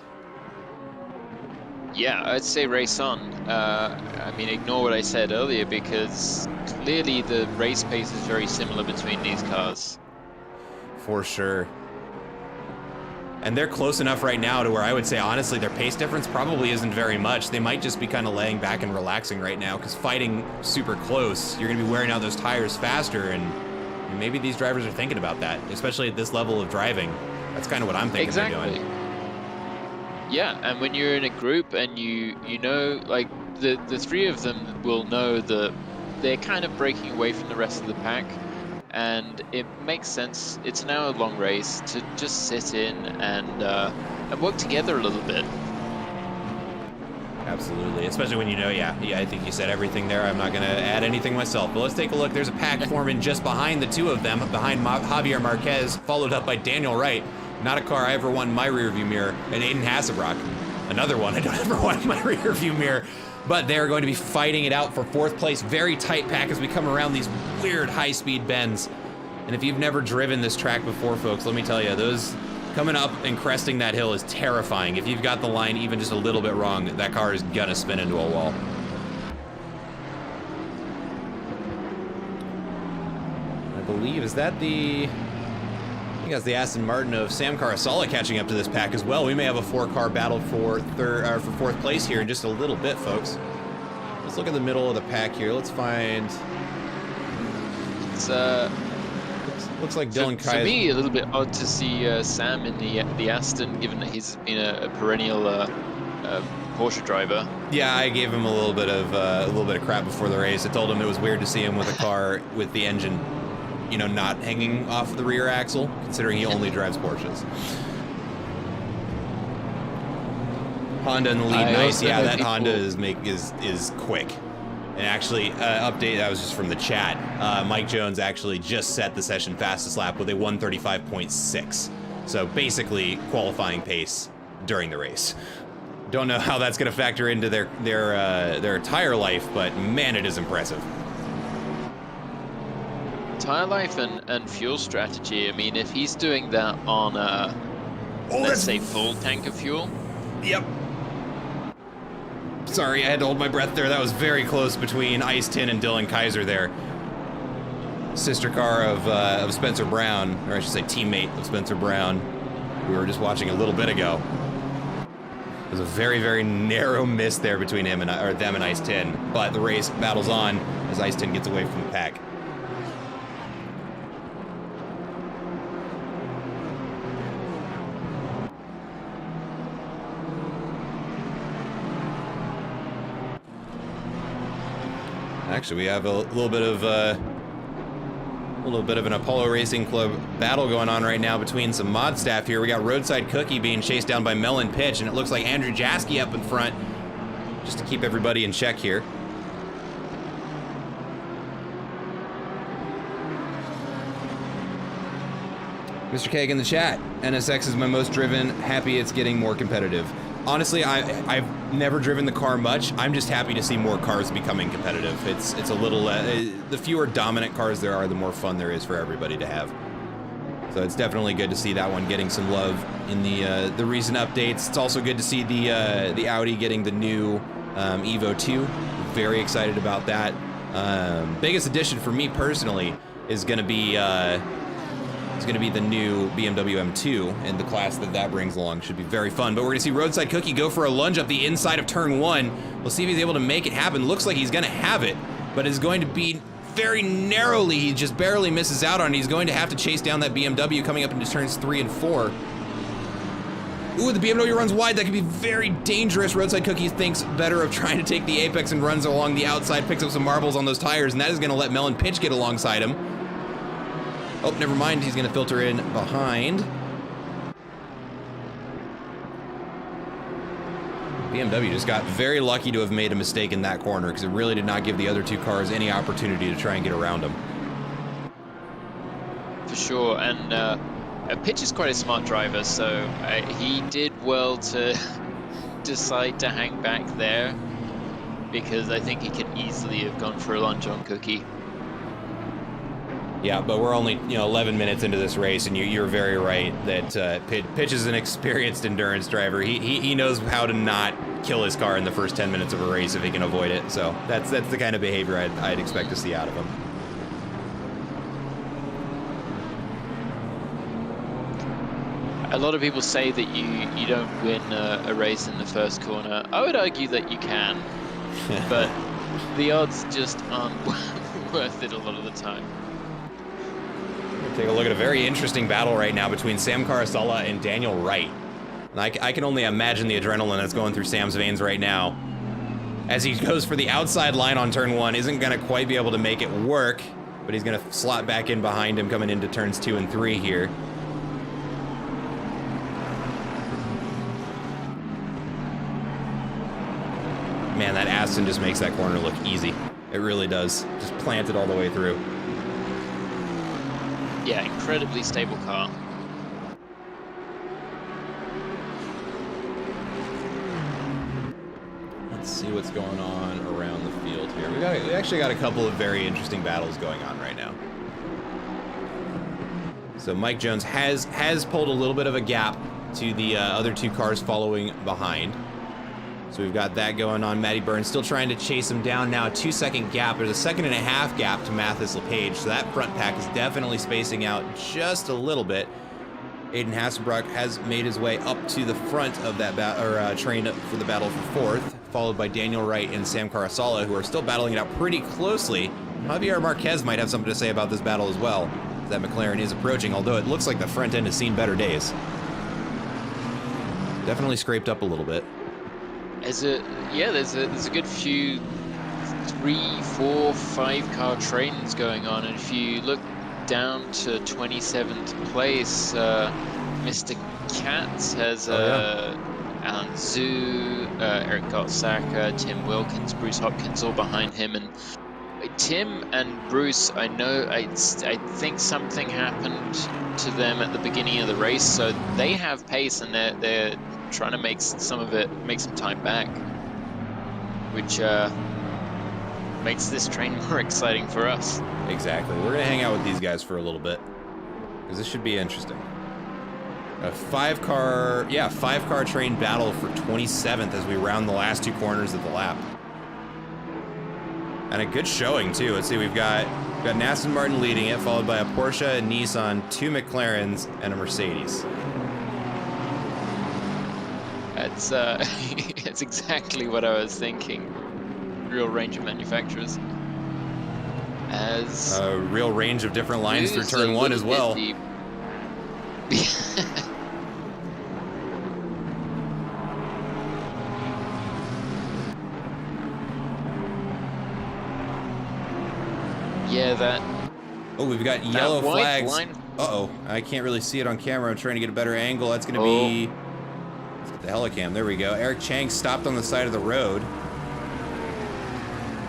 Yeah, I'd say race on. I mean, ignore what I said earlier because clearly the race pace is very similar between these cars. For sure. And they're close enough right now to where I would say, honestly, their pace difference probably isn't very much. They might just be kind of laying back and relaxing right now because fighting super close, you're going to be wearing out those tires faster, and maybe these drivers are thinking about that, especially at this level of driving. That's kind of what I'm thinking they're doing. Yeah, and when you're in a group and you know, like, the three of them will know that they're kind of breaking away from the rest of the pack, and it makes sense. It's an hour-long race to just sit in and work together a little bit. Absolutely, especially when you know, yeah, I think you said everything there. I'm not going to add anything myself, but let's take a look. There's a pack forming just behind the two of them, behind Javier Marquez, followed up by Daniel Wright. Not a car I ever want in my rearview mirror, and Aiden Hasselbrock, another one I don't ever want in my rearview mirror. But they're going to be fighting it out for fourth place. Very tight pack as we come around these weird high-speed bends. And if you've never driven this track before, folks, let me tell you, those coming up and cresting that hill is terrifying. If you've got the line even just a little bit wrong, that car is gonna spin into a wall. I believe, is that the... I think that's the Aston Martin of Sam Carasala catching up to this pack as well. We may have a 4-car battle for fourth place here in just a little bit, folks. Let's look at the middle of the pack here. Let's find. It's looks like Dylan Kaiser. For me, a little bit odd to see Sam in the Aston, given that he's been a perennial Porsche driver. Yeah, I gave him a little bit of crap before the race. I told him it was weird to see him with a car with the engine, you know, not hanging off the rear axle, considering he only drives Porsches. Honda in the lead, nice. Yeah, that Honda is quick. And actually, update, that was just from the chat. Mike Jones actually just set the session fastest lap with a 1:35.6. So basically, qualifying pace during the race. Don't know how that's going to factor into their tire life, but man, it is impressive. Tire life and fuel strategy. I mean, if he's doing that on let's say full tank of fuel. Yep. Sorry, I had to hold my breath there. That was very close between Ice Tin and Dylan Kaiser there. Sister car of Spencer Brown, or I should say teammate of Spencer Brown. We were just watching a little bit ago. There's a very, very narrow miss there between them and Ice Tin, but the race battles on as Ice Tin gets away from the pack. Actually, we have a little bit of an Apollo Racing Club battle going on right now between some mod staff here. We got Roadside Cookie being chased down by Melon Pitch, and it looks like Andrew Jaski up in front, just to keep everybody in check here. Mr. Keg in the chat, NSX is my most driven, happy it's getting more competitive. Honestly, I've never driven the car much. I'm just happy to see more cars becoming competitive. It's a little, the fewer dominant cars there are, the more fun there is for everybody to have. So it's definitely good to see that one getting some love in the recent updates. It's also good to see the Audi getting the new Evo 2. Very excited about that. Biggest addition for me personally is going to be the new BMW M2, and the class that brings along should be very fun. But we're gonna see Roadside Cookie go for a lunge up the inside of turn 1. We'll see if he's able to make it happen. Looks like he's gonna have it, but it's going to be very narrowly. He just barely misses out on it. He's going to have to chase down that BMW coming up into turns 3 and 4. Ooh, the BMW runs wide. That could be very dangerous. Roadside Cookie thinks better of trying to take the apex and runs along the outside, picks up some marbles on those tires, and that is gonna let Melon Pitch get alongside him. Oh, never mind. He's going to filter in behind. BMW just got very lucky to have made a mistake in that corner because it really did not give the other two cars any opportunity to try and get around him. For sure, and Pitch is quite a smart driver, so he did well to decide to hang back there because I think he could easily have gone for a lunge on Cookie. Yeah, but we're only 11 minutes into this race, and you're very right that Pitch is an experienced endurance driver. He knows how to not kill his car in the first 10 minutes of a race if he can avoid it. So that's the kind of behavior I'd expect to see out of him. A lot of people say that you don't win a race in the first corner. I would argue that you can, but the odds just aren't worth it a lot of the time. Take a look at a very interesting battle right now between Sam Carasala and Daniel Wright. And I can only imagine the adrenaline that's going through Sam's veins right now. As he goes for the outside line on turn 1, isn't going to quite be able to make it work, but he's going to slot back in behind him coming into turns 2 and 3 here. Man, that Aston just makes that corner look easy. It really does. Just plant it all the way through. Yeah, incredibly stable car. Let's see what's going on around the field here. We actually got a couple of very interesting battles going on right now. So Mike Jones has pulled a little bit of a gap to the other two cars following behind. So we've got that going on. Matty Burns still trying to chase him down now. A 2-second gap. There's a 1.5-second gap to Mathis LePage. So that front pack is definitely spacing out just a little bit. Aiden Hasselbrock has made his way up to the front of that train for the battle for fourth, followed by Daniel Wright and Sam Carasala, who are still battling it out pretty closely. Javier Marquez might have something to say about this battle as well. That McLaren is approaching, although it looks like the front end has seen better days. Definitely scraped up a little bit. There's a good few 3, 4, 5 car trains going on, and if you look down to 27th place, Mr. Katz has Alan Zhu, Eric Gottsaka, Tim Wilkins, Bruce Hopkins all behind him, and Tim and Bruce, I think something happened to them at the beginning of the race, so they have pace and they're trying to make some time back, which makes this train more exciting for us. Exactly. We're gonna hang out with these guys for a little bit, because this should be interesting. A 5-car train battle for 27th as we round the last 2 corners of the lap. And a good showing too. Let's see, we've got Aston Martin leading it, followed by a Porsche, a Nissan, 2 McLarens, and a Mercedes. That's that's exactly what I was thinking. Real range of manufacturers. As a real range of different lines through turn 1 as well. Yeah, that. Oh, we've got yellow flags. Uh-oh, I can't really see it on camera. I'm trying to get a better angle. That's going to be the helicam. There we go. Eric Chang stopped on the side of the road.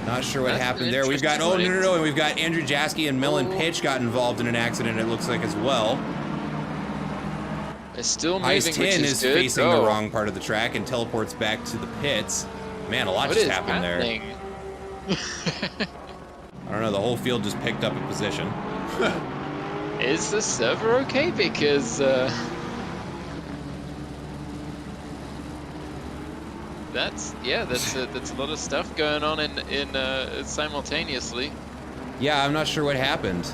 Not sure what happened there. We've got, oh, no, and we've got Andrew Jaski and Millen Pitch got involved in an accident, it looks like, as well. They're still moving, Ice which 10 is is good. facing the wrong part of the track and teleports back to the pits. Man, a lot just happened there. I don't know, the whole field just picked up a position. Is the server okay? Because that's a lot of stuff going on in simultaneously. Yeah, I'm not sure what happened.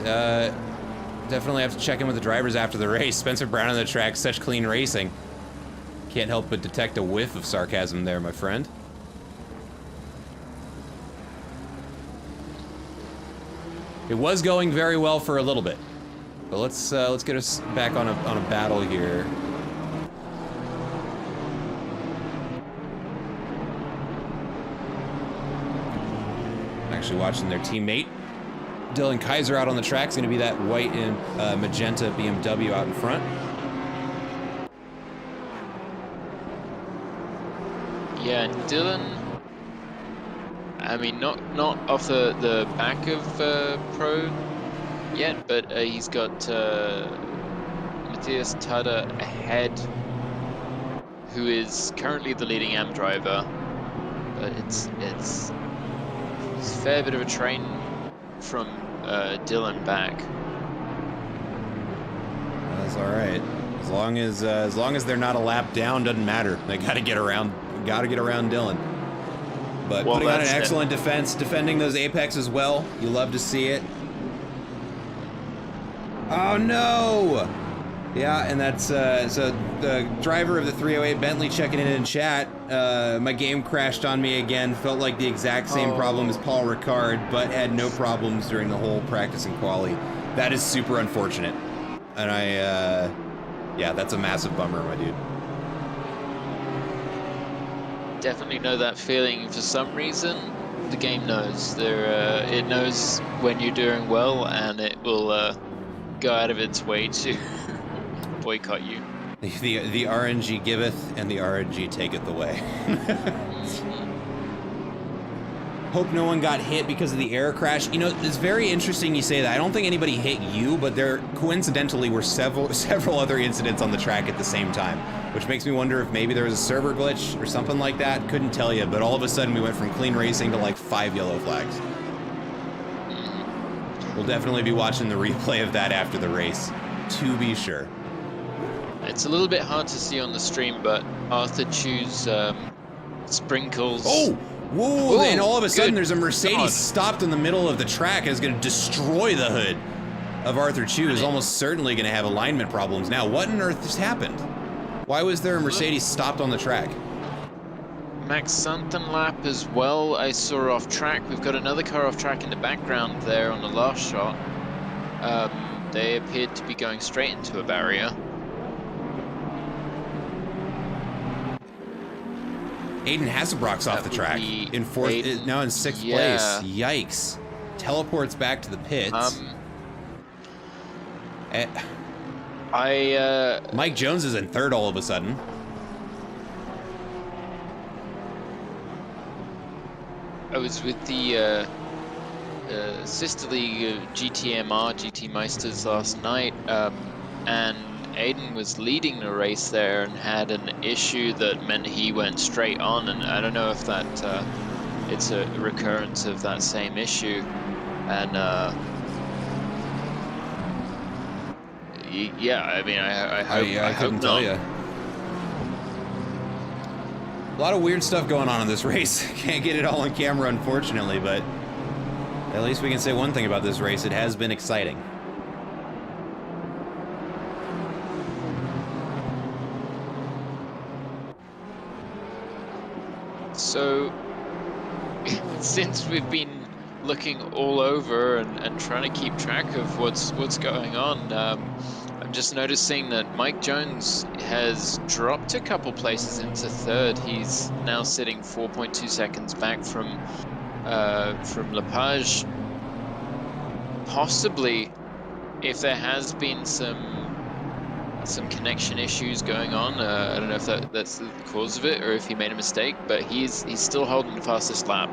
Definitely have to check in with the drivers after the race. Spencer Brown on the track, such clean racing. Can't help but detect a whiff of sarcasm there, my friend. It was going very well for a little bit, but let's get us back on a battle here. Actually watching their teammate Dylan Kaiser out on the track. Is going to be that white and magenta BMW out in front. Yeah, and Dylan. I mean, not off the back of Pro yet, but he's got Matthias Tada ahead, who is currently the leading AM driver. But it's a fair bit of a train from Dylan back. That's all right. As long as they're not a lap down, doesn't matter. They got to get around Dylan. But putting on an excellent defense, defending those apex as well. You love to see it. Oh no! Yeah, and that's so the driver of the 308 Bentley checking in chat. My game crashed on me again. Felt like the exact same problem as Paul Ricard, but had no problems during the whole practice and quali. That is super unfortunate. And yeah, that's a massive bummer, my dude. Definitely know that feeling. For some reason, the game knows. It knows when you're doing well, and it will go out of its way to boycott you. The RNG giveth, and the RNG taketh away. Hope no one got hit because of the air crash. You know, it's very interesting you say that. I don't think anybody hit you, but there coincidentally were several other incidents on the track at the same time, which makes me wonder if maybe there was a server glitch or something like that. Couldn't tell you, but all of a sudden we went from clean racing to like 5 yellow flags. We'll definitely be watching the replay of that after the race, to be sure. It's a little bit hard to see on the stream, but Arthur Chu's sprinkles. Oh! Whoa! And all of a sudden there's a Mercedes God. stopped in the middle of the track and is going to destroy the hood. of Arthur Chu is almost certainly going to have alignment problems now. What on earth just happened? Why was there a Mercedes stopped on the track? Max Santon lap as well, I saw off track. We've got another car off track in the background there on the last shot. They appeared to be going straight into a barrier. Aiden Hasselbrock's off the track in fourth, now in sixth place. Yikes! Teleports back to the pits. Mike Jones is in third all of a sudden. I was with the sister league GTMR, GT Meisters last night, and Aiden was leading the race there and had an issue that meant he went straight on, and I don't know if that it's a recurrence of that same issue, and yeah, I mean, I hope, I couldn't tell you. A lot of weird stuff going on in this race. Can't get it all on camera, unfortunately, but at least we can say one thing about this race. It has been exciting. So, since we've been looking all over and trying to keep track of what's going on, I'm just noticing that Mike Jones has dropped a couple places into third. He's now sitting 4.2 seconds back from Lepage. Possibly, if there has been some connection issues going on, I don't know if that's the cause of it or if he made a mistake, but he's still holding the fastest lap.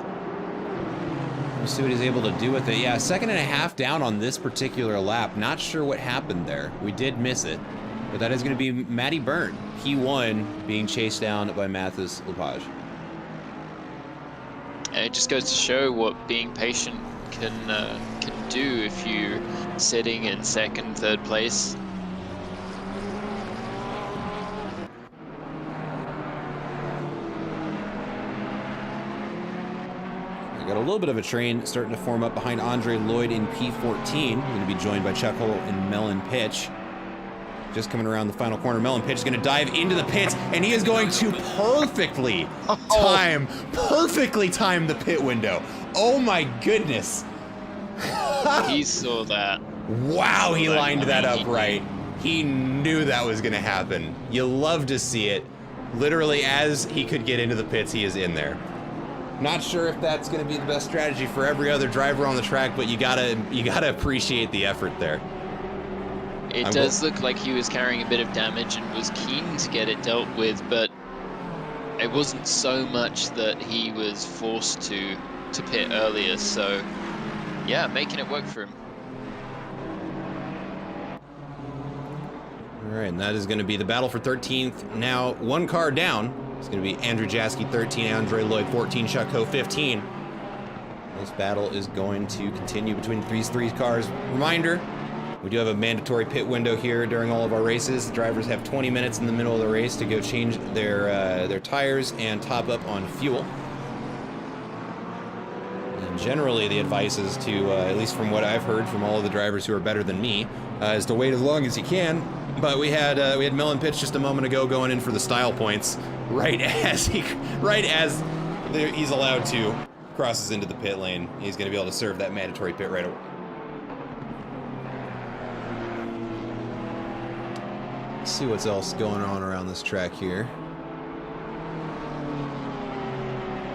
We'll see what he's able to do with it. Yeah, 1.5 seconds down on this particular lap. Not sure what happened there. We did miss it, but that is going to be Matty Byrne. He won, being chased down by Mathis Lepage. And it just goes to show what being patient can do if you're sitting in second, third place. Got a little bit of a train starting to form up behind Andre Lloyd in P14. We're going to be joined by Chuck Hull and Melon Pitch. Just coming around the final corner, Melon Pitch is going to dive into the pits, and he is going to perfectly time the pit window. Oh my goodness. He saw that. Wow, he lined that up right. He knew that was going to happen. You love to see it. Literally, as he could get into the pits, he is in there. Not sure if that's going to be the best strategy for every other driver on the track, but you gotta appreciate the effort there. It does look like he was carrying a bit of damage and was keen to get it dealt with, but it wasn't so much that he was forced to pit earlier. So, yeah, making it work for him. All right, and that is going to be the battle for 13th. Now, one car down. It's going to be Andrew Jaski 13, Andre Lloyd 14, Chuck Ho 15. This battle is going to continue between these three cars. Reminder, we do have a mandatory pit window here during all of our races. The drivers have 20 minutes in the middle of the race to go change their tires and top up on fuel. And generally, the advice is to, at least from what I've heard from all of the drivers who are better than me, is to wait as long as you can. But we had Melon Pitch just a moment ago going in for the style points right as he's allowed to crosses into the pit lane. He's going to be able to serve that mandatory pit right away. Let's see what's else going on around this track here.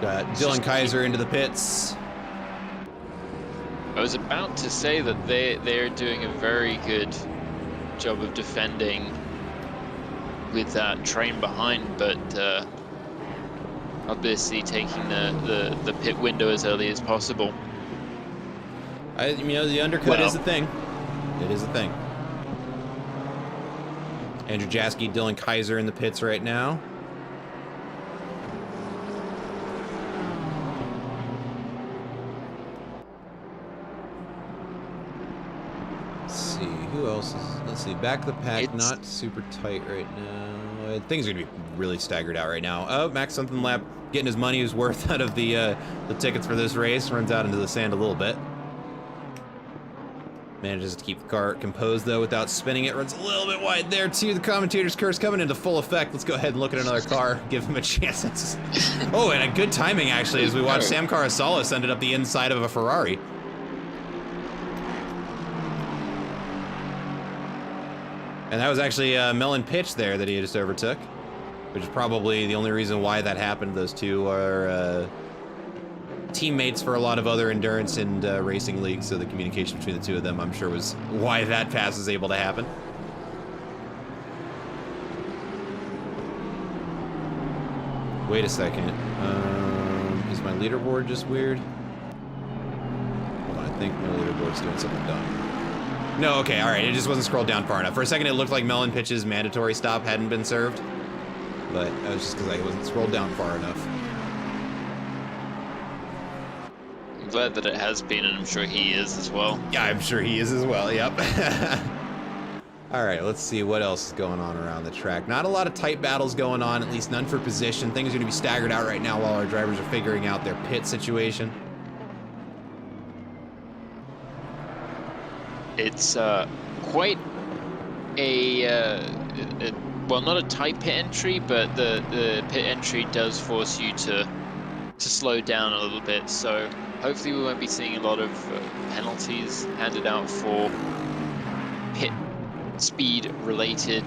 Got Dylan Kaiser into the pits. I was about to say that they're doing a very good job of defending with that train behind, but obviously taking the pit window as early as possible. The undercut is a thing. It is a thing. Andrew Jaski, Dylan Kaiser in the pits right now. Who else is, let's see, back of the pack, not super tight right now. Things are going to be really staggered out right now. Oh, Max Something Lap getting his money's worth out of the tickets for this race. Runs out into the sand a little bit. Manages to keep the car composed, though, without spinning it. Runs a little bit wide there, too. The commentator's curse coming into full effect. Let's go ahead and look at another car. Give him a chance. Oh, and a good timing, actually, as we watch Sam Carasalis ended up the inside of a Ferrari. And that was actually Melon Pitch there that he just overtook, which is probably the only reason why that happened. Those two are teammates for a lot of other endurance and racing leagues, so the communication between the two of them, I'm sure, was why that pass was able to happen. Wait a second. Is my leaderboard just weird? Hold on, I think my leaderboard's doing something dumb. No, okay, all right, it just wasn't scrolled down far enough. For a second, it looked like Melon Pitch's mandatory stop hadn't been served, but that was just because I wasn't scrolled down far enough. I'm glad that it has been, and I'm sure he is as well. Yeah, I'm sure he is as well, yep. All right, let's see what else is going on around the track. Not a lot of tight battles going on, at least none for position. Things are gonna be staggered out right now while our drivers are figuring out their pit situation. It's quite a, well, not a tight pit entry, but the pit entry does force you to slow down a little bit. So hopefully we won't be seeing a lot of penalties handed out for pit speed related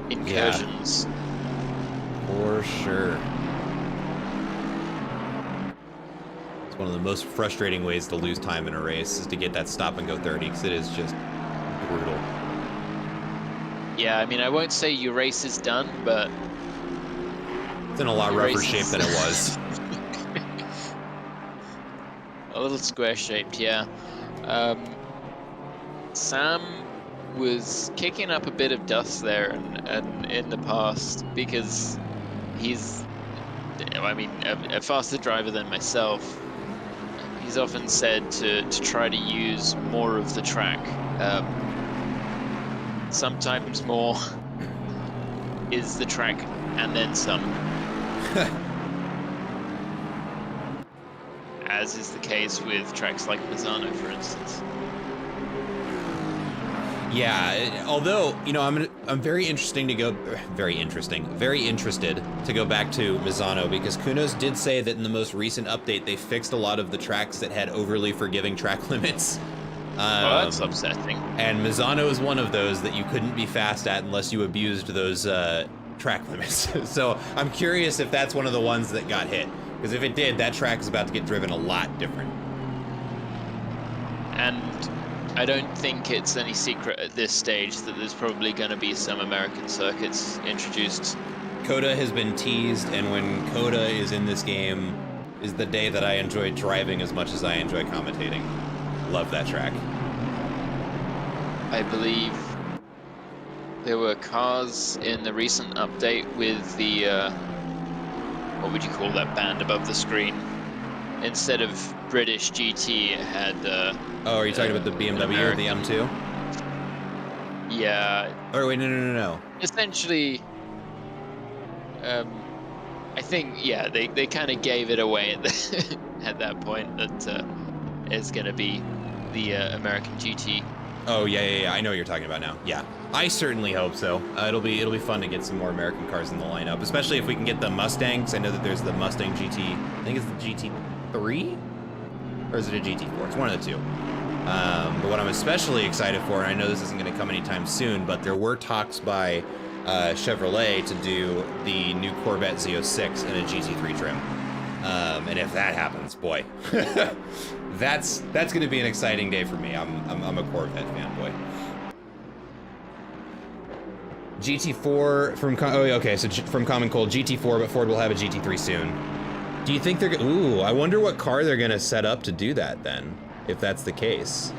incursions. Yeah, for sure. It's one of the most frustrating ways to lose time in a race is to get that stop and go 30, because it is just brutal. Yeah, I mean, I won't say your race is done, but it's in a lot rougher shape than it was. A little square shaped, yeah. Sam was kicking up a bit of dust there and in the past, because he's, I mean, a faster driver than myself. He's often said to try to use more of the track. Sometimes more is the track and then some. As is the case with tracks like Misano, for instance. Yeah, although, you know, I'm very interested to go back to Misano, because Kunos did say that in the most recent update they fixed a lot of the tracks that had overly forgiving track limits. Oh, that's upsetting. And Misano is one of those that you couldn't be fast at unless you abused those track limits. So I'm curious if that's one of the ones that got hit, because if it did, that track is about to get driven a lot different. And I don't think it's any secret at this stage that there's probably going to be some American circuits introduced. Coda has been teased, and when Coda is in this game is the day that I enjoy driving as much as I enjoy commentating. Love that track. I believe there were cars in the recent update with the, what would you call that band above the screen? Instead of British GT, it had... oh, are you talking about the BMW or the M2? Yeah. Oh, wait, no. Essentially, I think, yeah, they kind of gave it away at, at that point that it's going to be the American GT. Oh, yeah, I know what you're talking about now. Yeah, I certainly hope so. It'll be fun to get some more American cars in the lineup, especially if we can get the Mustangs. I know that there's the Mustang GT. I think it's the GT3? Or is it a GT4? It's one of the two. But what I'm especially excited for, and I know this isn't going to come anytime soon, but there were talks by Chevrolet to do the new Corvette Z06 in a GT3 trim. And if that happens, boy, that's going to be an exciting day for me. I'm a Corvette fanboy. GT4 from from Common Cold, GT4, but Ford will have a GT3 soon. Do you think they're ooh, I wonder what car they're gonna set up to do that then, if that's the case.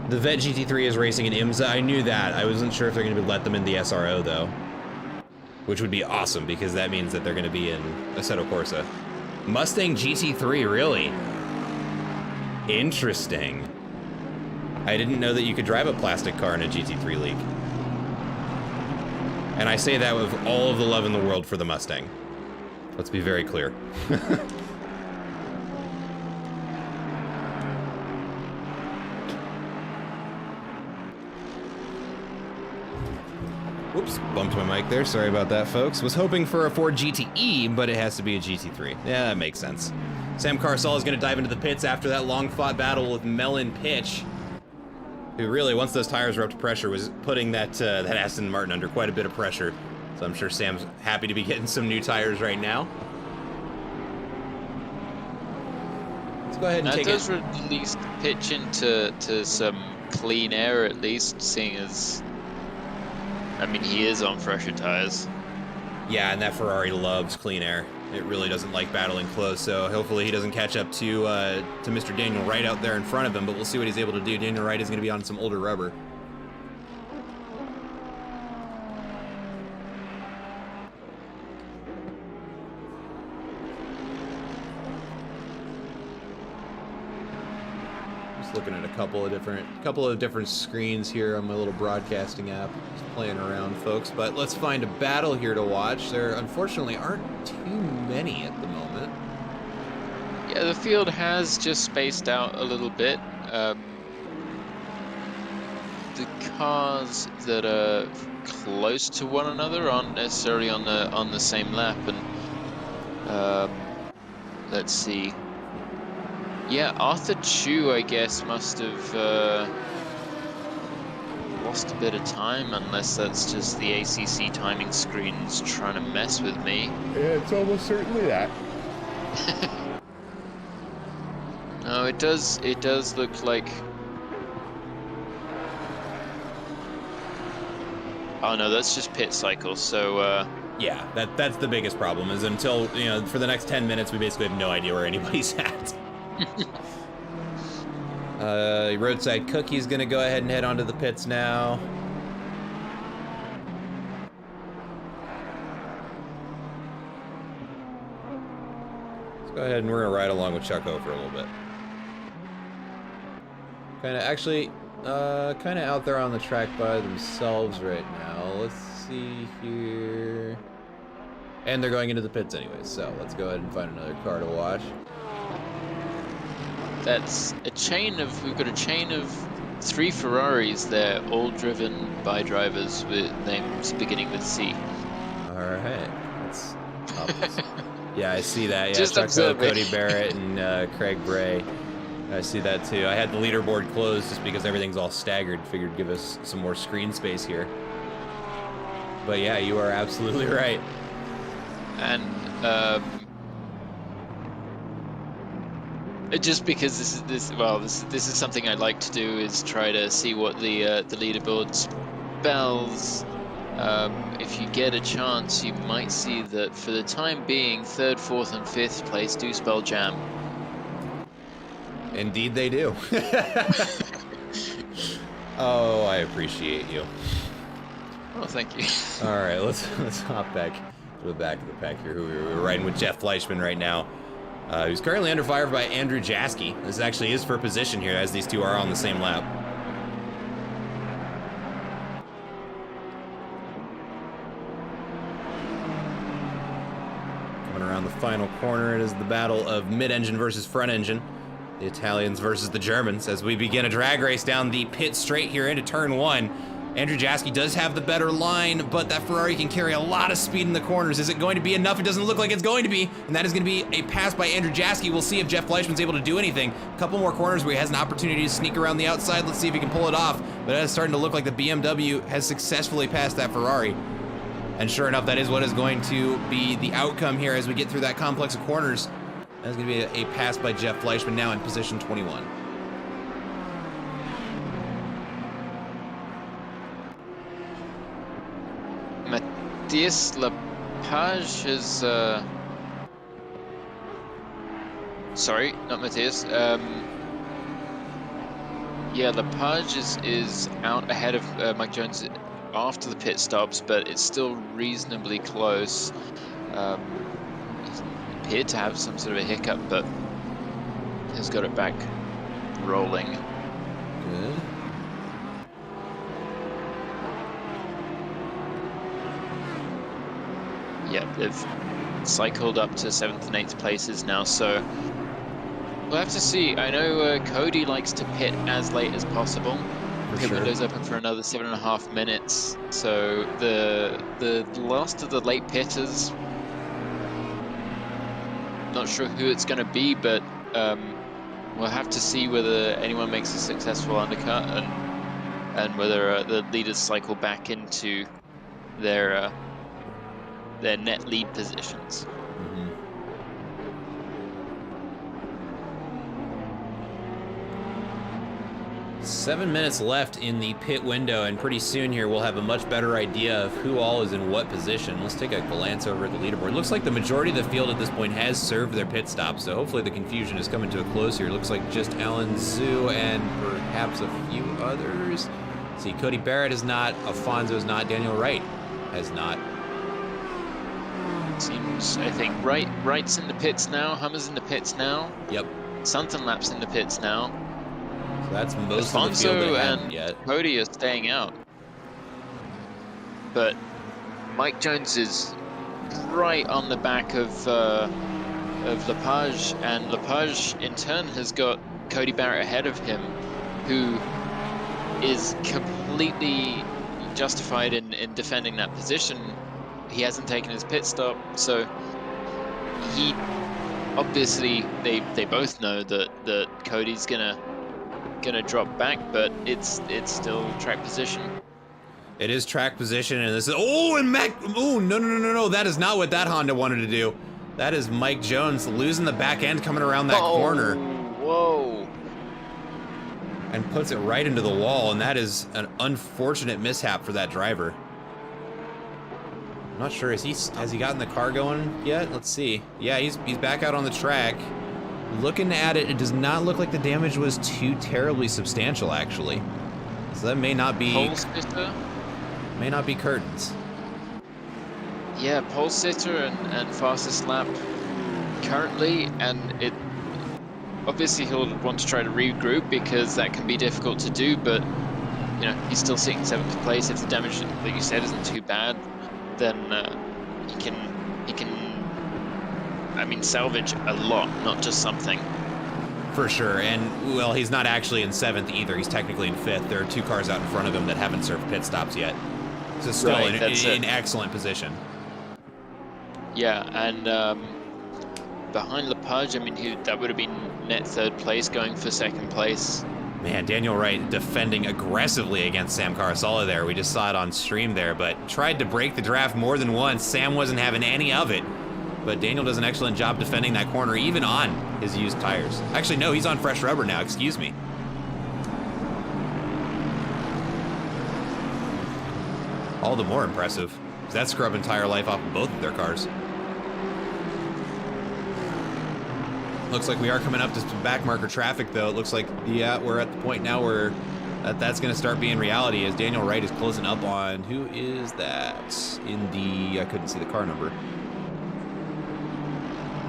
The Vet GT3 is racing in IMSA. I knew that. I wasn't sure if they're gonna let them in the SRO though, which would be awesome because that means that they're gonna be in Assetto Corsa. Mustang GT3, really? Interesting. I didn't know that you could drive a plastic car in a GT3 league. And I say that with all of the love in the world for the Mustang. Let's be very clear. Oops, bumped my mic there. Sorry about that, folks. Was hoping for a Ford GTE, but it has to be a GT3. Yeah, that makes sense. Sam Carsall is going to dive into the pits after that long-fought battle with Melon Pitch, who really, once those tires were up to pressure, was putting that Aston Martin under quite a bit of pressure. So I'm sure Sam's happy to be getting some new tires right now. Let's go ahead and take it. That does release Pitch into some clean air, at least, seeing as, I mean, he is on fresher tires. Yeah, and that Ferrari loves clean air. It really doesn't like battling close, so hopefully he doesn't catch up to Mr. Daniel Wright out there in front of him, but we'll see what he's able to do. Daniel Wright is going to be on some older rubber. Looking at a couple of different screens here on my little broadcasting app, just playing around, folks. But let's find a battle here to watch. There unfortunately aren't too many at the moment. Yeah, the field has just spaced out a little bit. The cars that are close to one another aren't necessarily on the same lap, and let's see. Yeah, Arthur Chu, I guess, must have lost a bit of time, unless that's just the ACC timing screens trying to mess with me. Yeah, it's almost certainly that. No, it does look like... Oh no, that's just pit cycle, so... Yeah, that's the biggest problem, is until, you know, for the next 10 minutes, we basically have no idea where anybody's at. Roadside Cookie's gonna go ahead and head onto the pits now. Let's go ahead and we're gonna ride along with Chucko for a little bit. Kind of out there on the track by themselves right now. Let's see here. And they're going into the pits anyway, so let's go ahead and find another car to watch. That's a chain of, we've got a chain of 3 Ferraris there, all driven by drivers with names beginning with C. Alright, that's yeah, I see that. Yeah, Just Chucko, Cody Barrett, and Craig Bray. I see that too. I had the leaderboard closed just because everything's all staggered. Figured give us some more screen space here. But yeah, you are absolutely right. And just because this is something I like to do, is try to see what the leaderboard spells. If you get a chance, you might see that for the time being, 3rd, 4th, and 5th place do spell jam. Indeed, they do. Oh, I appreciate you. Oh, thank you. All right, let's hop back to the back of the pack here. We're riding with Jeff Fleischman right now. Who's currently under fire by Andrew Jaski. This actually is for position here, as these two are on the same lap. Coming around the final corner, it is the battle of mid-engine versus front engine. The Italians versus the Germans, as we begin a drag race down the pit straight here into turn 1. Andrew Jaski does have the better line, but that Ferrari can carry a lot of speed in the corners. Is it going to be enough? It doesn't look like it's going to be, and that is going to be a pass by Andrew Jaski. We'll see if Jeff Fleischman's able to do anything. A couple more corners where he has an opportunity to sneak around the outside. Let's see if he can pull it off, but it is starting to look like the BMW has successfully passed that Ferrari. And sure enough, that is what is going to be the outcome here as we get through that complex of corners. That's going to be a pass by Jeff Fleischman, now in position 21. Matthias Lepage is... Sorry, not Matthias. Yeah, Lepage is out ahead of Mike Jones after the pit stops, but it's still reasonably close. Appeared to have some sort of a hiccup, but has got it back rolling. Good. Yeah, they've cycled up to 7th and 8th places now, so we'll have to see. I know Cody likes to pit as late as possible, pit sure. window's open for another 7.5 minutes. So the last of the late pitters, not sure who it's going to be, but we'll have to see whether anyone makes a successful undercut and whether the leaders cycle back into their net lead positions. 7 minutes left in the pit window, and pretty soon here we'll have a much better idea of who all is in what position. Let's take a glance over at the leaderboard. Looks like the majority of the field at this point has served their pit stop, so hopefully the confusion is coming to a close here. Looks like just Alan Zhu and perhaps a few others. Let's see, Cody Barrett is not, Alfonso's not, Daniel Wright has not. Seems, I think, Wright's in the pits now, Hummer's in the pits now. Yep. Sunderland's in the pits now. So that's most Alfonso of the field that and hadn't yet. Cody are staying out. But Mike Jones is right on the back of Lepage, and Lepage in turn has got Cody Barrett ahead of him, who is completely justified in defending that position. He hasn't taken his pit stop, so he obviously they both know that Cody's gonna drop back, but it's still track position. It is track position, and this is no, that is not what that Honda wanted to do. That is Mike Jones losing the back end coming around that corner. Whoa. And puts it right into the wall, and that is an unfortunate mishap for that driver. I'm not sure, has he gotten the car going yet? Let's see. Yeah, he's back out on the track. Looking at it, it does not look like the damage was too terribly substantial, actually. So that may not be curtains. Yeah, pole sitter and fastest lap currently, and it obviously he'll want to try to regroup because that can be difficult to do, but you know, he's still sitting 7th place. If the damage, like you said, isn't too bad, then he can I mean, salvage a lot, not just something. For sure, and well, he's not actually in 7th either. He's technically in 5th. There are 2 cars out in front of him that haven't served pit stops yet. So still in excellent position. Yeah, and behind Lepage, I mean, that would have been net 3rd place, going for 2nd place. Man, Daniel Wright defending aggressively against Sam Carasala there. We just saw it on stream there, but tried to break the draft more than once. Sam wasn't having any of it. But Daniel does an excellent job defending that corner, even on his used tires. Actually, no, he's on fresh rubber now, excuse me. All the more impressive, because that's scrubbing tire life off of both of their cars. Looks like we are coming up to some back marker traffic, though. It looks like, yeah, we're at the point now where that's going to start being reality, as Daniel Wright is closing up on, who is that in the, I couldn't see the car number.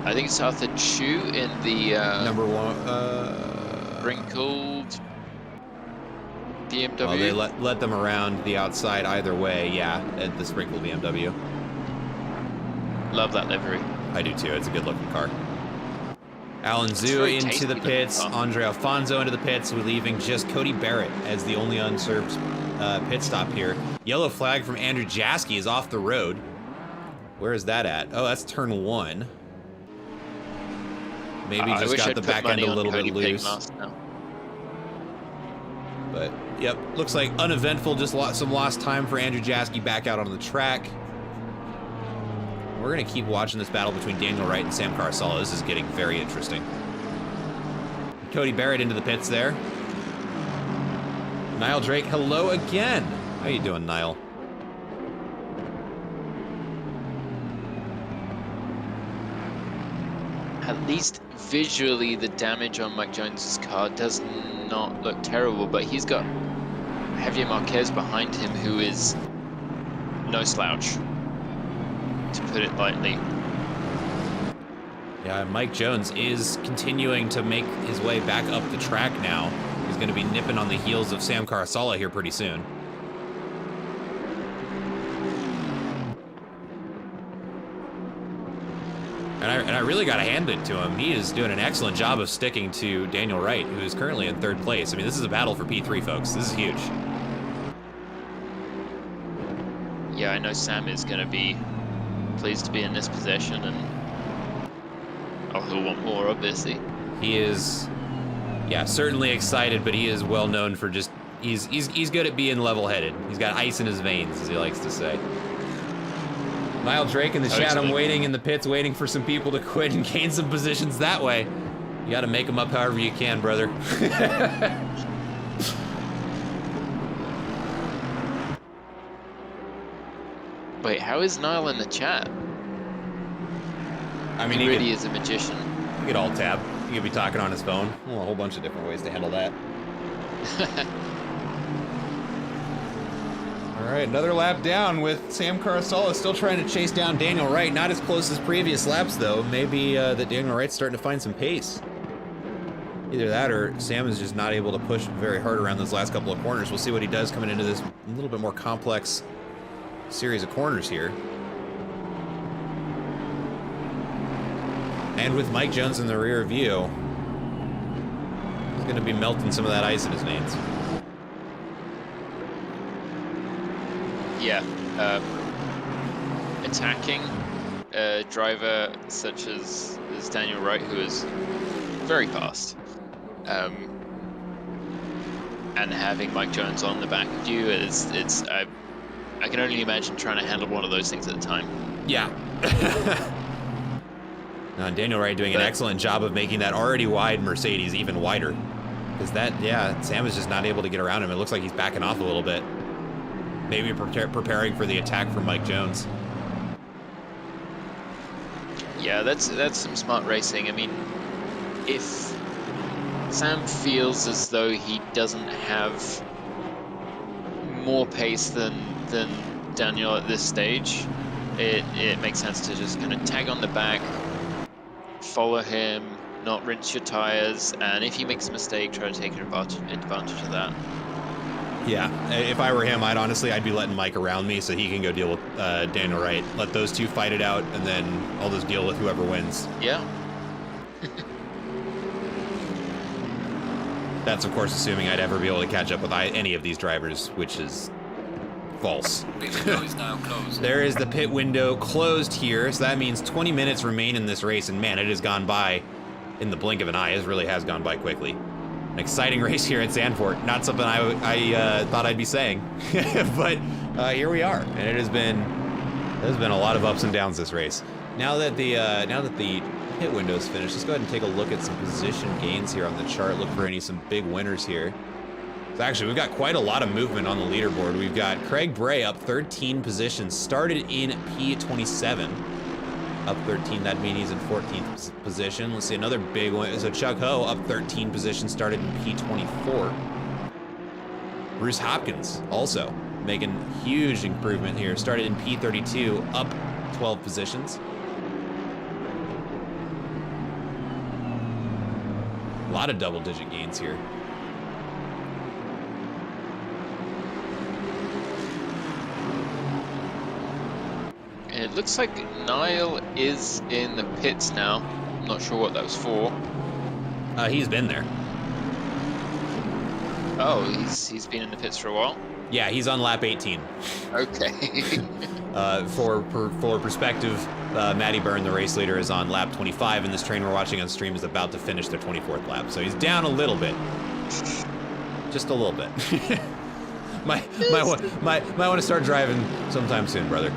I think it's Arthur Chu in the number 1 wrinkled BMW. Well, they let them around the outside either way, yeah, at the sprinkled BMW. Love that livery. I do too, it's a good looking car. Alan Zhu into the pits, Andre Alfonso into the pits, we're leaving just Cody Barrett as the only unserved pit stop here. Yellow flag from Andrew Jaski is off the road. Where is that at? Oh, that's turn 1. Maybe just got the back end a little bit loose. But, yep, looks like uneventful, just some lost time for Andrew Jaski back out on the track. We're going to keep watching this battle between Daniel Wright and Sam Carasala. This is getting very interesting. Cody Barrett into the pits there. Niall Drake, hello again. How you doing, Niall? At least visually, the damage on Mike Jones's car does not look terrible, but he's got Javier Marquez behind him, who is no slouch, to put it lightly. Yeah, Mike Jones is continuing to make his way back up the track now. He's going to be nipping on the heels of Sam Carasala here pretty soon. And I really got to hand it to him. He is doing an excellent job of sticking to Daniel Wright, who is currently in 3rd place. I mean, this is a battle for P3, folks. This is huge. Yeah, I know Sam is going to be pleased to be in this position, and he'll want more, obviously. He is, yeah, certainly excited, but he is well known for just, he's good at being level-headed. He's got ice in his veins, as he likes to say. Lyle Drake in the chat, I'm waiting in the pits, waiting for some people to quit and gain some positions that way. You got to make them up however you can, brother. Wait, how is Niall in the chat? I mean, he really is a magician. You could alt tab. He could be talking on his phone. Well, a whole bunch of different ways to handle that. All right, another lap down with Sam Carasala still trying to chase down Daniel Wright. Not as close as previous laps, though. Maybe that Daniel Wright's starting to find some pace. Either that or Sam is just not able to push very hard around those last couple of corners. We'll see what he does coming into this a little bit more complex series of corners here. And with Mike Jones in the rear view, he's going to be melting some of that ice in his veins. Yeah, attacking a driver such as Daniel Wright, who is very fast, and having Mike Jones on the back of you I can only imagine trying to handle one of those things at a time. Yeah. Daniel Wright doing an excellent job of making that already wide Mercedes even wider. Because Sam is just not able to get around him. It looks like he's backing off a little bit. Maybe preparing for the attack from Mike Jones. Yeah, that's some smart racing. I mean, if Sam feels as though he doesn't have more pace than Daniel at this stage, it makes sense to just kind of tag on the back, follow him, not rinse your tires, and if he makes a mistake, try to take advantage of that. Yeah, if I were him, I'd be letting Mike around me so he can go deal with Daniel Wright. Let those two fight it out, and then I'll just deal with whoever wins. Yeah. That's, of course, assuming I'd ever be able to catch up with any of these drivers, which is false. Pit window is now closed. There is the pit window closed here, so that means 20 minutes remain in this race, and man, it has gone by in the blink of an eye. It really has gone by quickly. An exciting race here at Zandvoort. Not something I thought I'd be saying, but here we are, and there's been a lot of ups and downs this race. Now that the pit window's finished, let's go ahead and take a look at some position gains here on the chart. Look for some big winners here. So actually, we've got quite a lot of movement on the leaderboard. We've got Craig Bray up 13 positions, started in P27. Up 13, that'd mean he's in 14th position. Let's see, another big one. So Chuck Ho up 13 positions, started in P24. Bruce Hopkins also making huge improvement here. Started in P32, up 12 positions. A lot of double-digit gains here. It looks like Niall is in the pits now. I'm not sure what that was for. He's been there. Oh, he's been in the pits for a while? Yeah, he's on lap 18. Okay. For perspective, Matty Byrne, the race leader, is on lap 25, and this train we're watching on stream is about to finish their 24th lap. So he's down a little bit. Just a little bit. might want to start driving sometime soon, brother.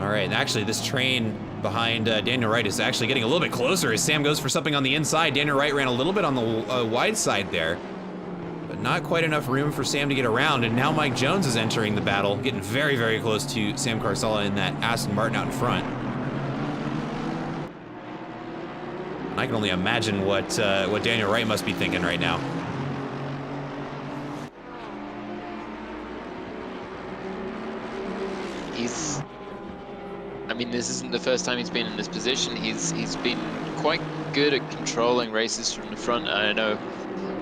All right, and actually this train behind Daniel Wright is actually getting a little bit closer as Sam goes for something on the inside. Daniel Wright ran a little bit on the wide side there, but not quite enough room for Sam to get around, and now Mike Jones is entering the battle, getting very, very close to Sam Carasala in that Aston Martin out in front. I can only imagine what Daniel Wright must be thinking right now. I mean, this isn't the first time he's been in this position. He's been quite good at controlling races from the front. I know,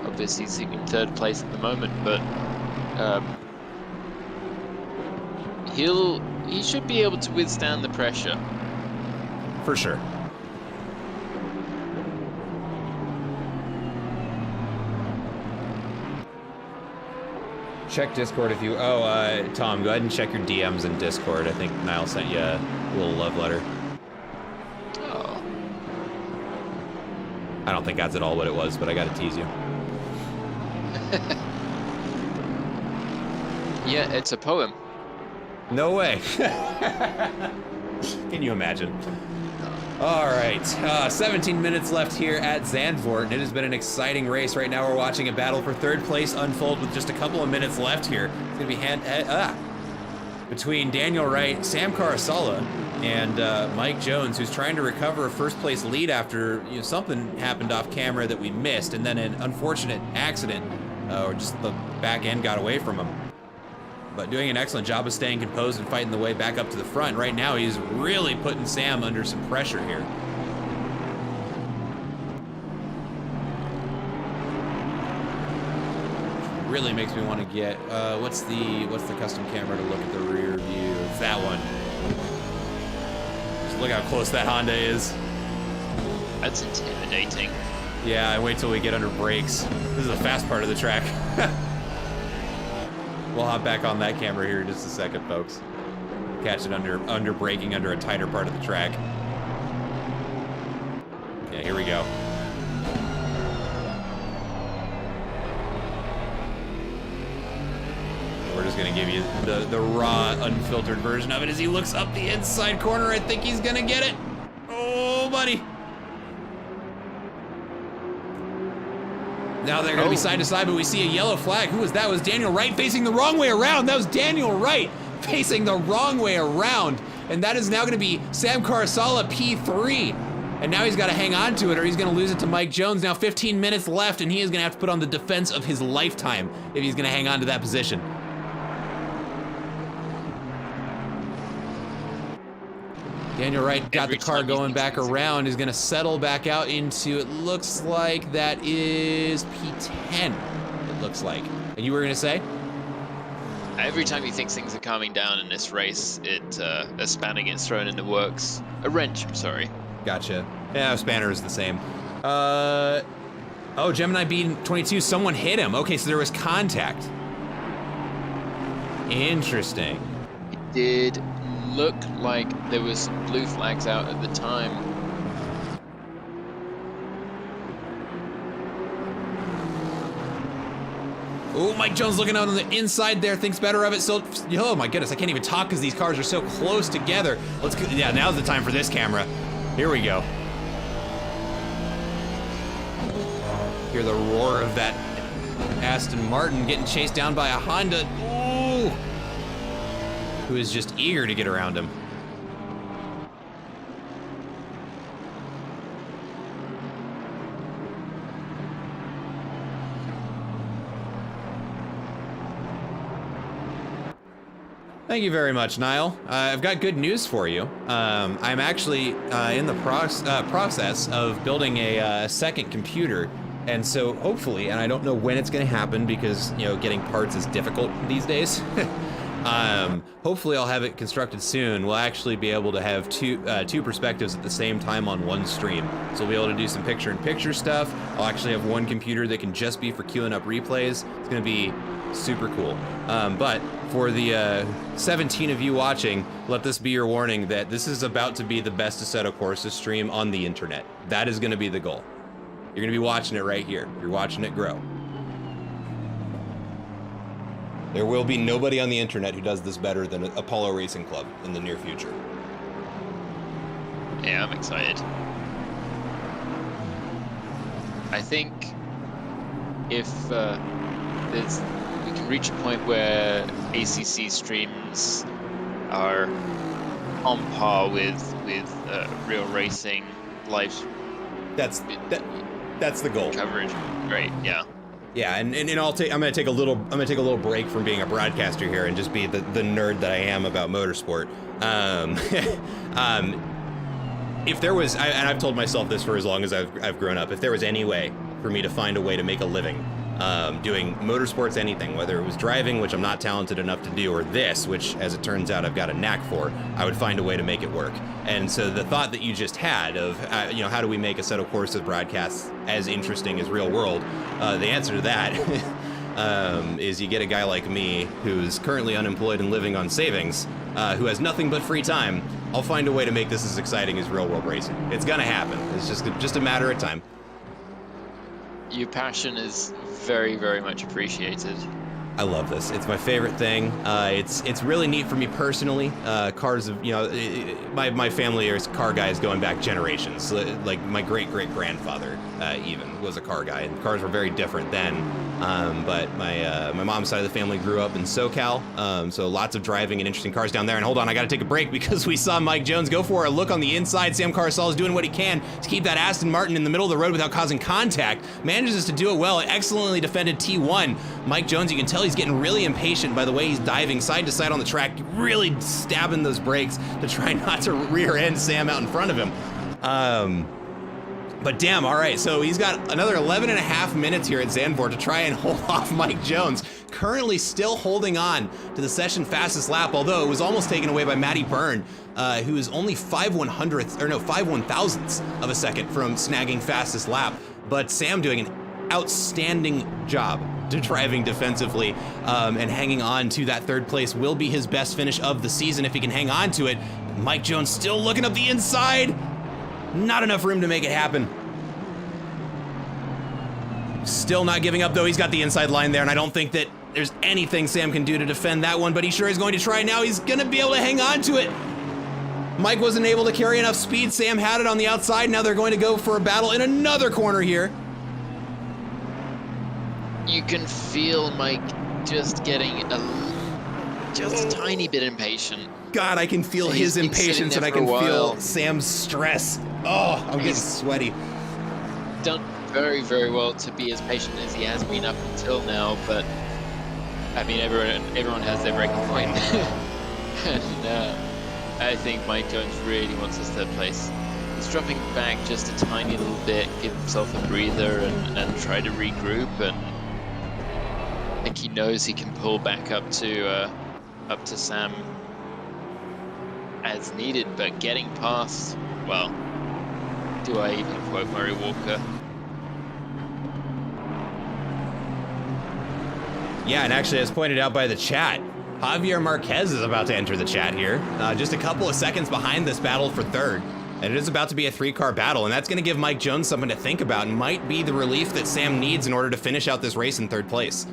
obviously, he's in 3rd place at the moment, but he should be able to withstand the pressure. For sure. Check Discord if you... Oh, Tom, go ahead and check your DMs in Discord. I think Niall sent you a little love letter. Oh. I don't think that's at all what it was, but I gotta tease you. Yeah, it's a poem. No way. Can you imagine? All right, 17 minutes left here at Zandvoort, and it has been an exciting race. Right now we're watching a battle for third place unfold with just a couple of minutes left here. It's gonna be between Daniel Wright, Sam Carasala, and Mike Jones, who's trying to recover a first place lead after something happened off camera that we missed, and then an unfortunate accident, or just the back end got away from him. But doing an excellent job of staying composed and fighting the way back up to the front. Right now, he's really putting Sam under some pressure here. Which really makes me want to get, what's the custom camera to look at the rear view? It's that one. Just look how close that Honda is. That's intimidating. Yeah, I wait till we get under brakes. This is the fast part of the track. We'll hop back on that camera here in just a second, folks. Catch it under braking under a tighter part of the track. Yeah, here we go. We're just gonna give you the raw, unfiltered version of it as he looks up the inside corner. I think he's gonna get it. Oh, buddy. Now they're gonna be side to side, but we see a yellow flag. Who was that? It was Daniel Wright facing the wrong way around. That was Daniel Wright facing the wrong way around. And that is now gonna be Sam Carasala P3. And now he's gotta hang on to it or he's gonna lose it to Mike Jones. Now 15 minutes left and he is gonna have to put on the defense of his lifetime if he's gonna hang on to that position. Daniel Wright got the car going back around, is gonna settle back out into, it looks like that is P10, it looks like. And you were gonna say? Every time he thinks things are calming down in this race, a spanner gets thrown in the works. A wrench, I'm sorry. Gotcha. Yeah, a spanner is the same. Oh, Gemini B22, someone hit him. Okay, so there was contact. Interesting. It did look like there was some blue flags out at the time. Oh, Mike Jones looking out on the inside there, thinks better of it. So, oh my goodness, I can't even talk because these cars are so close together. Yeah, now's the time for this camera. Here we go. Hear the roar of that Aston Martin getting chased down by a Honda. Ooh. Who is just eager to get around him. Thank you very much, Niall. I've got good news for you. I'm actually in the process of building a second computer. And so hopefully, and I don't know when it's gonna happen because, getting parts is difficult these days. Hopefully I'll have it constructed soon. We'll actually be able to have two perspectives at the same time on one stream. So we'll be able to do some picture-in-picture stuff. I'll actually have one computer that can just be for queuing up replays. It's gonna be super cool. But for the 17 of you watching, let this be your warning that this is about to be the best Assetto Corsa stream on the internet. That is gonna be the goal. You're gonna be watching it right here. You're watching it grow. There will be nobody on the internet who does this better than Apollo Racing Club in the near future. Yeah, I'm excited. I think if we can reach a point where ACC streams are on par with real racing live. That's the goal. Coverage, right? Yeah. Yeah, and I'm gonna take a little break from being a broadcaster here and just be the nerd that I am about motorsport. If there was, and I've told myself this for as long as I've grown up, if there was any way for me to find a way to make a living doing motorsports, anything, whether it was driving, which I'm not talented enough to do, or this, which, as it turns out, I've got a knack for, I would find a way to make it work. And so the thought that you just had of, how do we make a set of courses broadcasts as interesting as real world? The answer to that is you get a guy like me who's currently unemployed and living on savings, who has nothing but free time. I'll find a way to make this as exciting as real world racing. It's gonna happen. It's just a matter of time. Your passion is very, very much appreciated. I love this. It's my favorite thing. It's really neat for me personally. Cars, my family is car guys going back generations. Like my great-great-grandfather even was a car guy. And cars were very different then. But my mom's side of the family grew up in SoCal, so lots of driving and interesting cars down there. And hold on, I got to take a break because we saw Mike Jones go for a look on the inside. Sam Carsall is doing what he can to keep that Aston Martin in the middle of the road without causing contact. Manages to do it well. Excellently defended T1. Mike Jones, you can tell he's getting really impatient by the way he's diving side to side on the track, really stabbing those brakes to try not to rear end Sam out in front of him. But damn, all right, so he's got another 11 and a half minutes here at Zandvoort to try and hold off Mike Jones. Currently still holding on to the session fastest lap, although it was almost taken away by Matty Byrne, who is only 5/1000ths of a second from snagging fastest lap. But Sam doing an outstanding job to driving defensively and hanging on to that third place will be his best finish of the season if he can hang on to it. Mike Jones still looking up the inside. Not enough room to make it happen. Still not giving up though. He's got the inside line there, and I don't think that there's anything Sam can do to defend that one, but he sure is going to try now. He's gonna be able to hang on to it. Mike wasn't able to carry enough speed. Sam had it on the outside. Now they're going to go for a battle in another corner here. You can feel Mike just getting a tiny bit impatient. God, I can feel his impatience, and I can feel Sam's stress. Oh, I'm getting sweaty. Done very, very well to be as patient as he has been up until now, but I mean, everyone has their breaking point. And I think Mike Jones really wants his third place. He's dropping back just a tiny little bit, give himself a breather and try to regroup, and I think he knows he can pull back up to Sam as needed, but getting past, well, do I even quote Murray Walker? Yeah, and actually, as pointed out by the chat, Javier Marquez is about to enter the chat here. Just a couple of seconds behind this battle for third. And it is about to be a 3-car battle, and that's going to give Mike Jones something to think about and might be the relief that Sam needs in order to finish out this race in third place.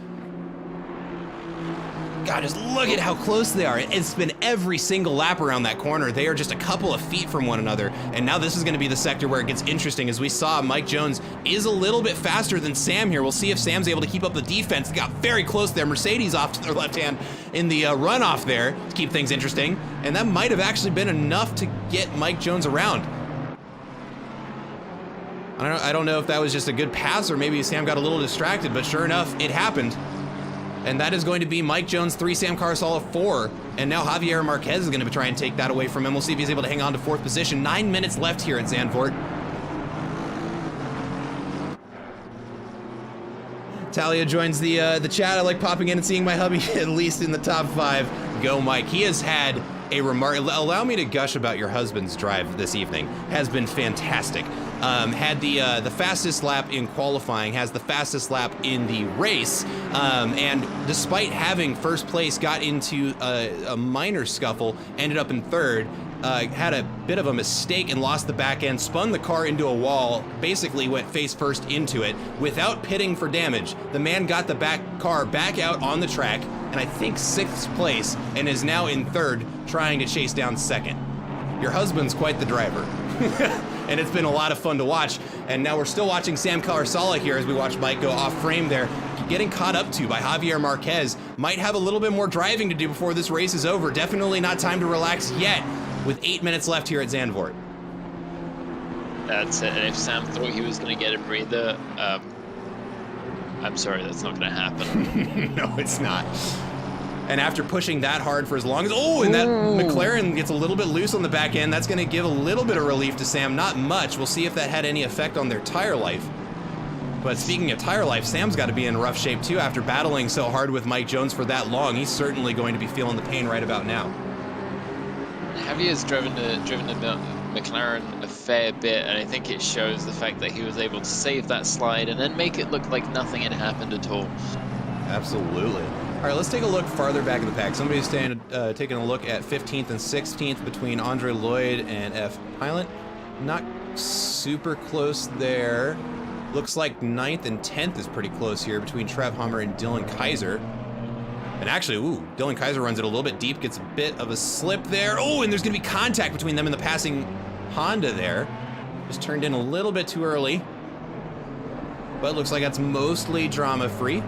God, just look at how close they are. It's been every single lap around that corner. They are just a couple of feet from one another. And now this is going to be the sector where it gets interesting. As we saw, Mike Jones is a little bit faster than Sam here. We'll see if Sam's able to keep up the defense. Got very close there. Mercedes off to their left hand in the runoff there to keep things interesting. And that might have actually been enough to get Mike Jones around. I don't know if that was just a good pass or maybe Sam got a little distracted, but sure enough, it happened. And that is going to be Mike Jones 3, Sam Carsall 4. And now Javier Marquez is going to try and take that away from him. We'll see if he's able to hang on to 4th position. 9 minutes left here at Zandvoort. Talia joins the chat. I like popping in and seeing my hubby at least in the top 5. Go, Mike. He has had a allow me to gush about your husband's drive this evening. Has been fantastic. Had the fastest lap in qualifying, has the fastest lap in the race, and despite having first place, got into a minor scuffle, ended up in third, had a bit of a mistake and lost the back end, spun the car into a wall, basically went face first into it without pitting for damage. The man got the car back out on the track, and I think 6th place, and is now in third, trying to chase down 2nd. Your husband's quite the driver. And it's been a lot of fun to watch. And now we're still watching Sam Carsall here as we watch Mike go off frame there. Getting caught up to by Javier Marquez. Might have a little bit more driving to do before this race is over. Definitely not time to relax yet with 8 minutes left here at Zandvoort. That's it. And if Sam thought he was going to get a breather, I'm sorry, that's not going to happen. No, it's not. And after pushing that hard for as long as, and that McLaren gets a little bit loose on the back end, that's going to give a little bit of relief to Sam. Not much. We'll see if that had any effect on their tire life. But speaking of tire life, Sam's got to be in rough shape too after battling so hard with Mike Jones for that long. He's certainly going to be feeling the pain right about now. Javier's driven the McLaren a fair bit, and I think it shows the fact that he was able to save that slide and then make it look like nothing had happened at all. Absolutely. All right, let's take a look farther back in the pack. Somebody's taking a look at 15th and 16th between Andre Lloyd and F. Pilot. Not super close there. Looks like 9th and 10th is pretty close here between Trev Hummer and Dylan Kaiser. And actually, ooh, Dylan Kaiser runs it a little bit deep, gets a bit of a slip there. Oh, and there's gonna be contact between them and the passing Honda there. Just turned in a little bit too early. But looks like that's mostly drama-free.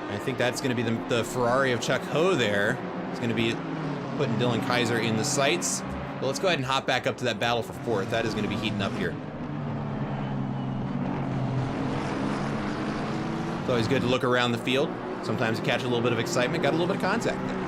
I think that's gonna be the Ferrari of Chuck Ho there. It's gonna be putting Dylan Kaiser in the sights. But let's go ahead and hop back up to that battle for 4th. That is gonna be heating up here. It's always good to look around the field. Sometimes you catch a little bit of excitement, got a little bit of contact there.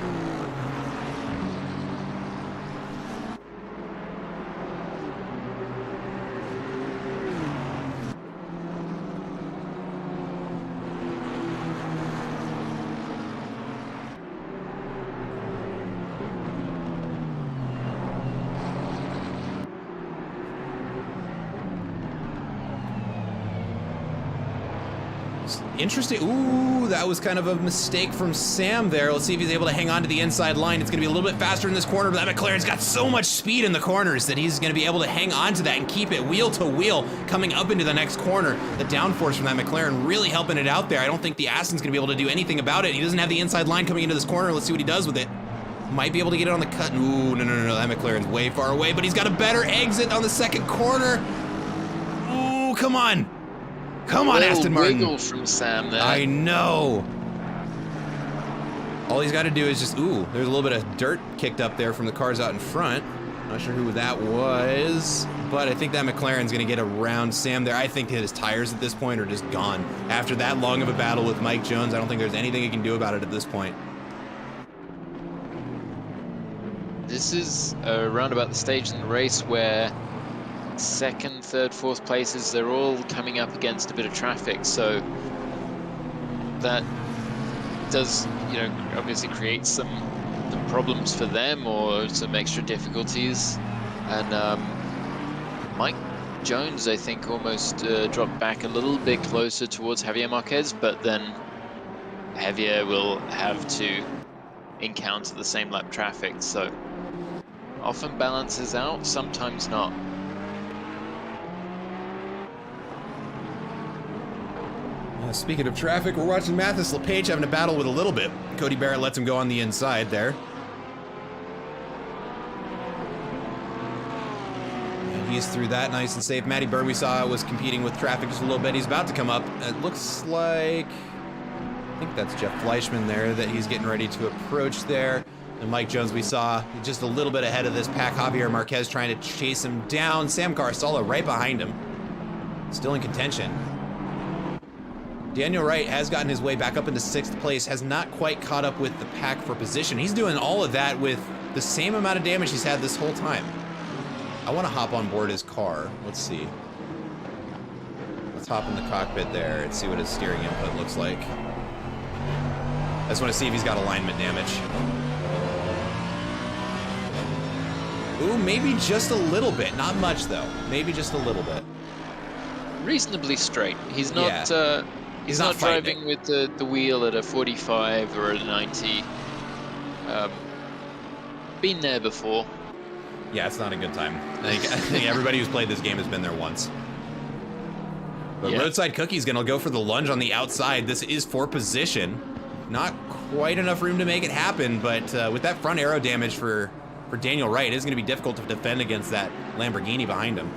Interesting. Ooh, that was kind of a mistake from Sam there. Let's see if he's able to hang on to the inside line. It's going to be a little bit faster in this corner, but that McLaren's got so much speed in the corners that he's going to be able to hang on to that and keep it wheel to wheel coming up into the next corner. The downforce from that McLaren really helping it out there. I don't think the Aston's going to be able to do anything about it. He doesn't have the inside line coming into this corner. Let's see what he does with it. Might be able to get it on the cut. Ooh, no. That McLaren's way far away, but he's got a better exit on the second corner. Ooh, come on. Come on, Aston Martin. Wiggle from Sam there. I know. All he's got to do is just, ooh, there's a little bit of dirt kicked up there from the cars out in front. Not sure who that was, but I think that McLaren's going to get around Sam there. I think his tires at this point are just gone. After that long of a battle with Mike Jones, I don't think there's anything he can do about it at this point. This is around about the stage in the race where second, third, fourth places, they're all coming up against a bit of traffic, so that does, you know, obviously create some problems for them or some extra difficulties. And Mike Jones, I think, almost dropped back a little bit closer towards Javier Marquez, but then Javier will have to encounter the same lap traffic, so often balances out, sometimes not. Speaking of traffic, we're watching Mathis LePage having a battle with a little bit. Cody Barrett lets him go on the inside there. And he's through that nice and safe. Matty Bird, we saw, was competing with traffic just a little bit. He's about to come up. It looks like, I think that's Jeff Fleischman there that he's getting ready to approach there. And Mike Jones, we saw just a little bit ahead of this pack. Javier Marquez trying to chase him down. Sam Garcella right behind him. Still in contention. Daniel Wright has gotten his way back up into 6th place, has not quite caught up with the pack for position. He's doing all of that with the same amount of damage he's had this whole time. I want to hop on board his car. Let's see. Let's hop in the cockpit there and see what his steering input looks like. I just want to see if he's got alignment damage. Ooh, maybe just a little bit. Not much, though. Maybe just a little bit. Reasonably straight. He's not... Yeah. He's not driving with the wheel at a 45 or a 90. Been there before. Yeah, it's not a good time. I think everybody who's played this game has been there once. But yeah. Roadside Cookie's gonna go for the lunge on the outside. This is for position. Not quite enough room to make it happen, but with that front aero damage for Daniel Wright, it's gonna be difficult to defend against that Lamborghini behind him.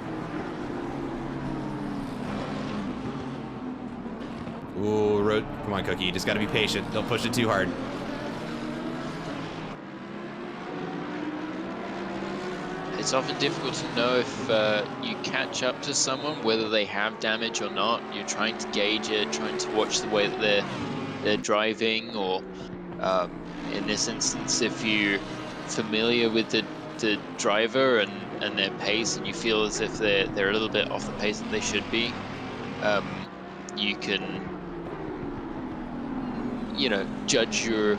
Ooh, come on, Cookie. You just got to be patient. Don't push it too hard. It's often difficult to know if you catch up to someone, whether they have damage or not. You're trying to gauge it, trying to watch the way that they're driving, or in this instance, if you're familiar with the driver and and their pace, and you feel as if they're a little bit off the pace that they should be, you can, you know, judge your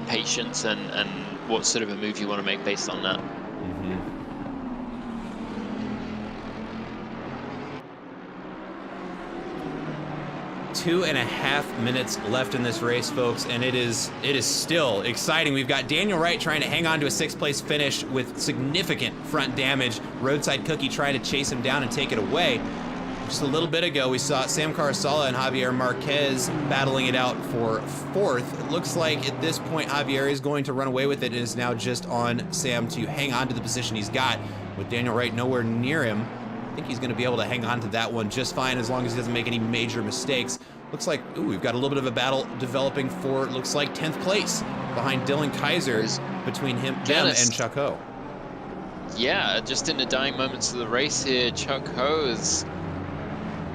patience and what sort of a move you want to make based on that. 2.5 minutes left in this race, folks, and it is still exciting. We've got Daniel Wright trying to hang on to a 6th place finish with significant front damage. Roadside Cookie trying to chase him down and take it away. Just a little bit ago, we saw Sam Carasala and Javier Marquez battling it out for 4th. It looks like at this point, Javier is going to run away with it. It is now just on Sam to hang on to the position he's got. With Daniel Wright nowhere near him, I think he's going to be able to hang on to that one just fine as long as he doesn't make any major mistakes. Looks like, ooh, we've got a little bit of a battle developing for, looks like, 10th place behind Dylan Kaiser between them and Chuck Ho. Yeah, just in the dying moments of the race here, Chuck Ho has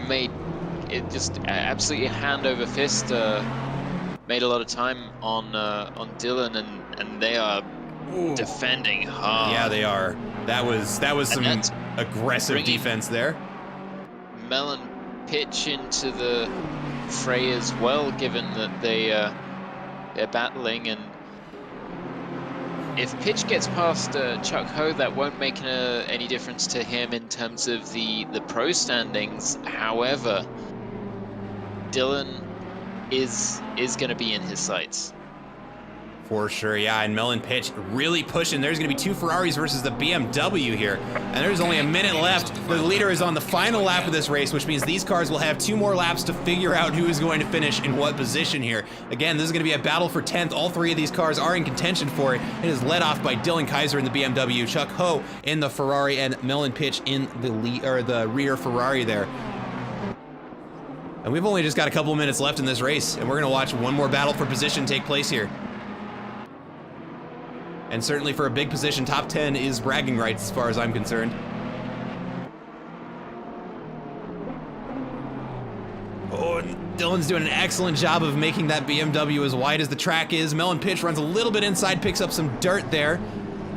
made it just absolutely hand over fist, made a lot of time on Dylan, and they are defending hard. Yeah, they are. That was some aggressive defense there. Melon pitch into the fray as well, given that they're battling, and if Pitch gets past Chuck Ho, that won't make any difference to him in terms of the pro standings. However, Dylan is going to be in his sights. For sure, yeah, and Melon Pitch really pushing. There's going to be 2 Ferraris versus the BMW here, and there's only a minute left. The leader is on the final lap of this race, which means these cars will have 2 more laps to figure out who is going to finish in what position here. Again, this is going to be a battle for 10th. All 3 of these cars are in contention for it. It is led off by Dylan Kaiser in the BMW, Chuck Ho in the Ferrari, and Melon Pitch in the rear Ferrari there. And we've only just got a couple of minutes left in this race, and we're going to watch one more battle for position take place here. And certainly for a big position, top 10 is bragging rights as far as I'm concerned. Oh, and Dylan's doing an excellent job of making that BMW as wide as the track is. Melon Pitch runs a little bit inside, picks up some dirt there.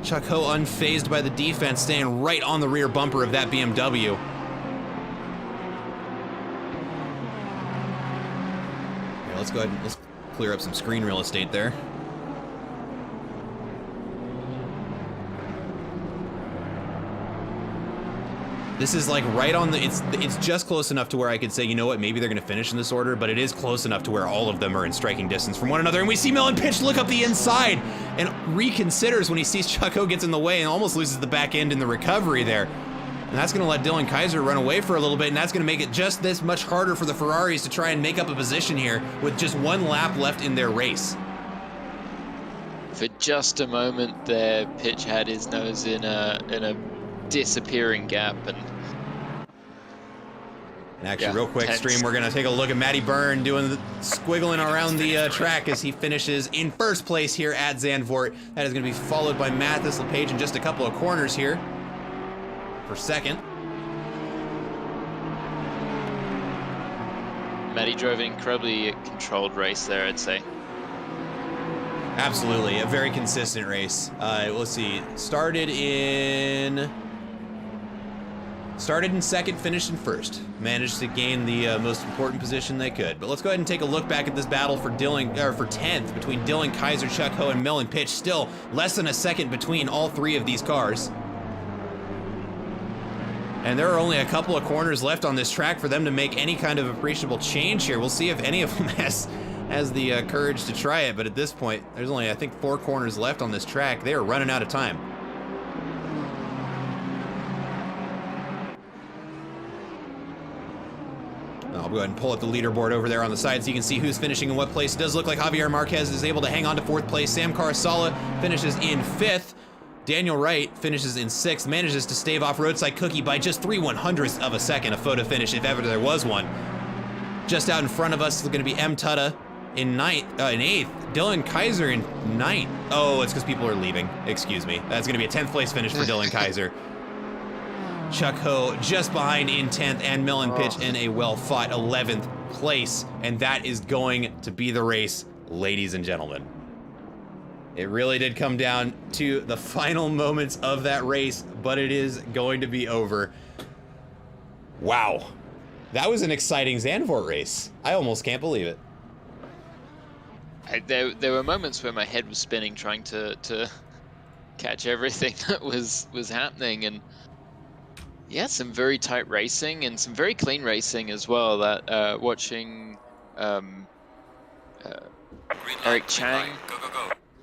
Chuck Ho unfazed by the defense, staying right on the rear bumper of that BMW. Okay, let's go ahead and let's clear up some screen real estate there. This is like right on the, it's just close enough to where I could say, you know what, maybe they're gonna finish in this order, but it is close enough to where all of them are in striking distance from one another. And we see Melon Pitch look up the inside and reconsiders when he sees Chuck Ho gets in the way and almost loses the back end in the recovery there. And that's gonna let Dylan Kaiser run away for a little bit, and that's gonna make it just this much harder for the Ferraris to try and make up a position here with just 1 lap left in their race. For just a moment there, Pitch had his nose in a disappearing gap, and actually, real quick, stream, we're gonna take a look at Matty Byrne doing the squiggling around the track as he finishes in 1st place here at Zandvoort. That is gonna be followed by Mathis LePage in just a couple of corners here for 2nd. Matty drove an incredibly controlled race there, I'd say. Absolutely, a very consistent race. Let's see, started in 2nd, finished in 1st. Managed to gain the most important position they could. But let's go ahead and take a look back at this battle for 10th between Dylan Kaiser, Chuck Ho, and Melon Pitch. Still less than a second between all 3 of these cars. And there are only a couple of corners left on this track for them to make any kind of appreciable change here. We'll see if any of them has the courage to try it, but at this point, there's only, I think, 4 corners left on this track. They are running out of time. I'll go ahead and pull up the leaderboard over there on the side so you can see who's finishing in what place. It does look like Javier Marquez is able to hang on to 4th place. Sam Carasala finishes in 5th. Daniel Wright finishes in 6th, manages to stave off Roadside Cookie by just 3/100ths of a second, a photo finish if ever there was one. Just out in front of us is going to be M. Tutta in 8th. Dylan Kaiser in 9th. Oh, it's because people are leaving. Excuse me. That's going to be a 10th place finish for Dylan Kaiser. Chuck Ho just behind in 10th, and Melon Pitch in a well-fought 11th place. And that is going to be the race, ladies and gentlemen. It really did come down to the final moments of that race, but it is going to be over. Wow. That was an exciting Zandvoort race. I almost can't believe it. There were moments where my head was spinning trying to catch everything that was happening, and yeah, some very tight racing and some very clean racing as well. That watching Eric Chang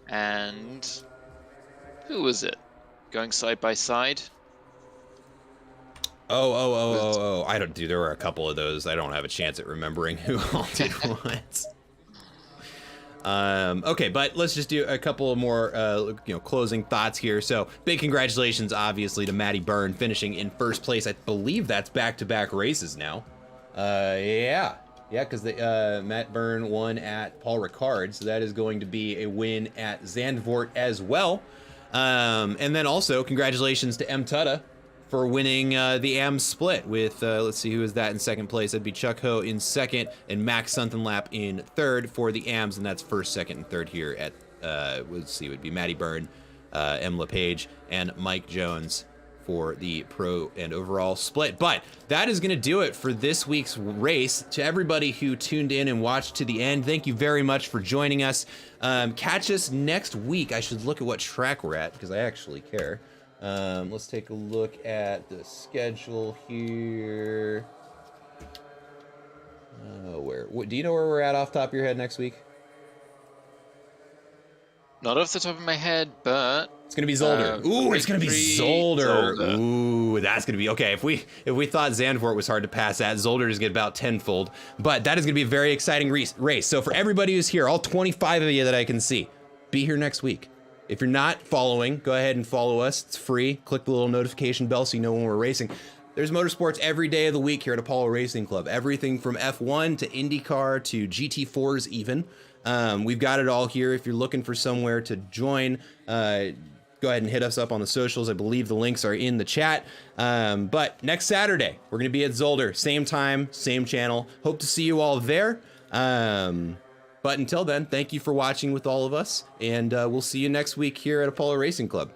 and who was it going side by side? Oh. I don't do. There were a couple of those. I don't have a chance at remembering who all did what. Okay, but let's just do a couple of more, closing thoughts here. So big congratulations, obviously, to Matty Byrne finishing in first place. I believe that's back-to-back races now. Yeah, because Matt Byrne won at Paul Ricard, so that is going to be a win at Zandvoort as well. And then also congratulations to M. Tutta for winning the AM split with, let's see, who is that in second place? That'd be Chuck Ho in second and Max Sunkenlap in third for the AMs, and that's first, second, and third here at, let's see, it would be Matty Byrne, M. LePage, and Mike Jones for the pro and overall split. But that is going to do it for this week's race. To everybody who tuned in and watched to the end, thank you very much for joining us. Catch us next week. I should look at what track we're at because I actually care. Let's take a look at the schedule here. Do you know where we're at off the top of your head next week? Not off the top of my head, but it's gonna be Zolder. Ooh, it's gonna be Zolder. Ooh, that's gonna be okay. If we thought Zandvoort was hard to pass at, Zolder is gonna get about tenfold. But that is gonna be a very exciting race. So for everybody who's here, all 25 of you that I can see, be here next week. If you're not following, go ahead and follow us. It's free. Click the little notification bell so you know when we're racing. There's motorsports every day of the week here at Apollo Racing Club. Everything from F1 to IndyCar to GT4s even. We've got it all here. If you're looking for somewhere to join, go ahead and hit us up on the socials. I believe the links are in the chat. But next Saturday, we're going to be at Zolder. Same time, same channel. Hope to see you all there. But until then, thank you for watching with all of us. And we'll see you next week here at Apollo Racing Club.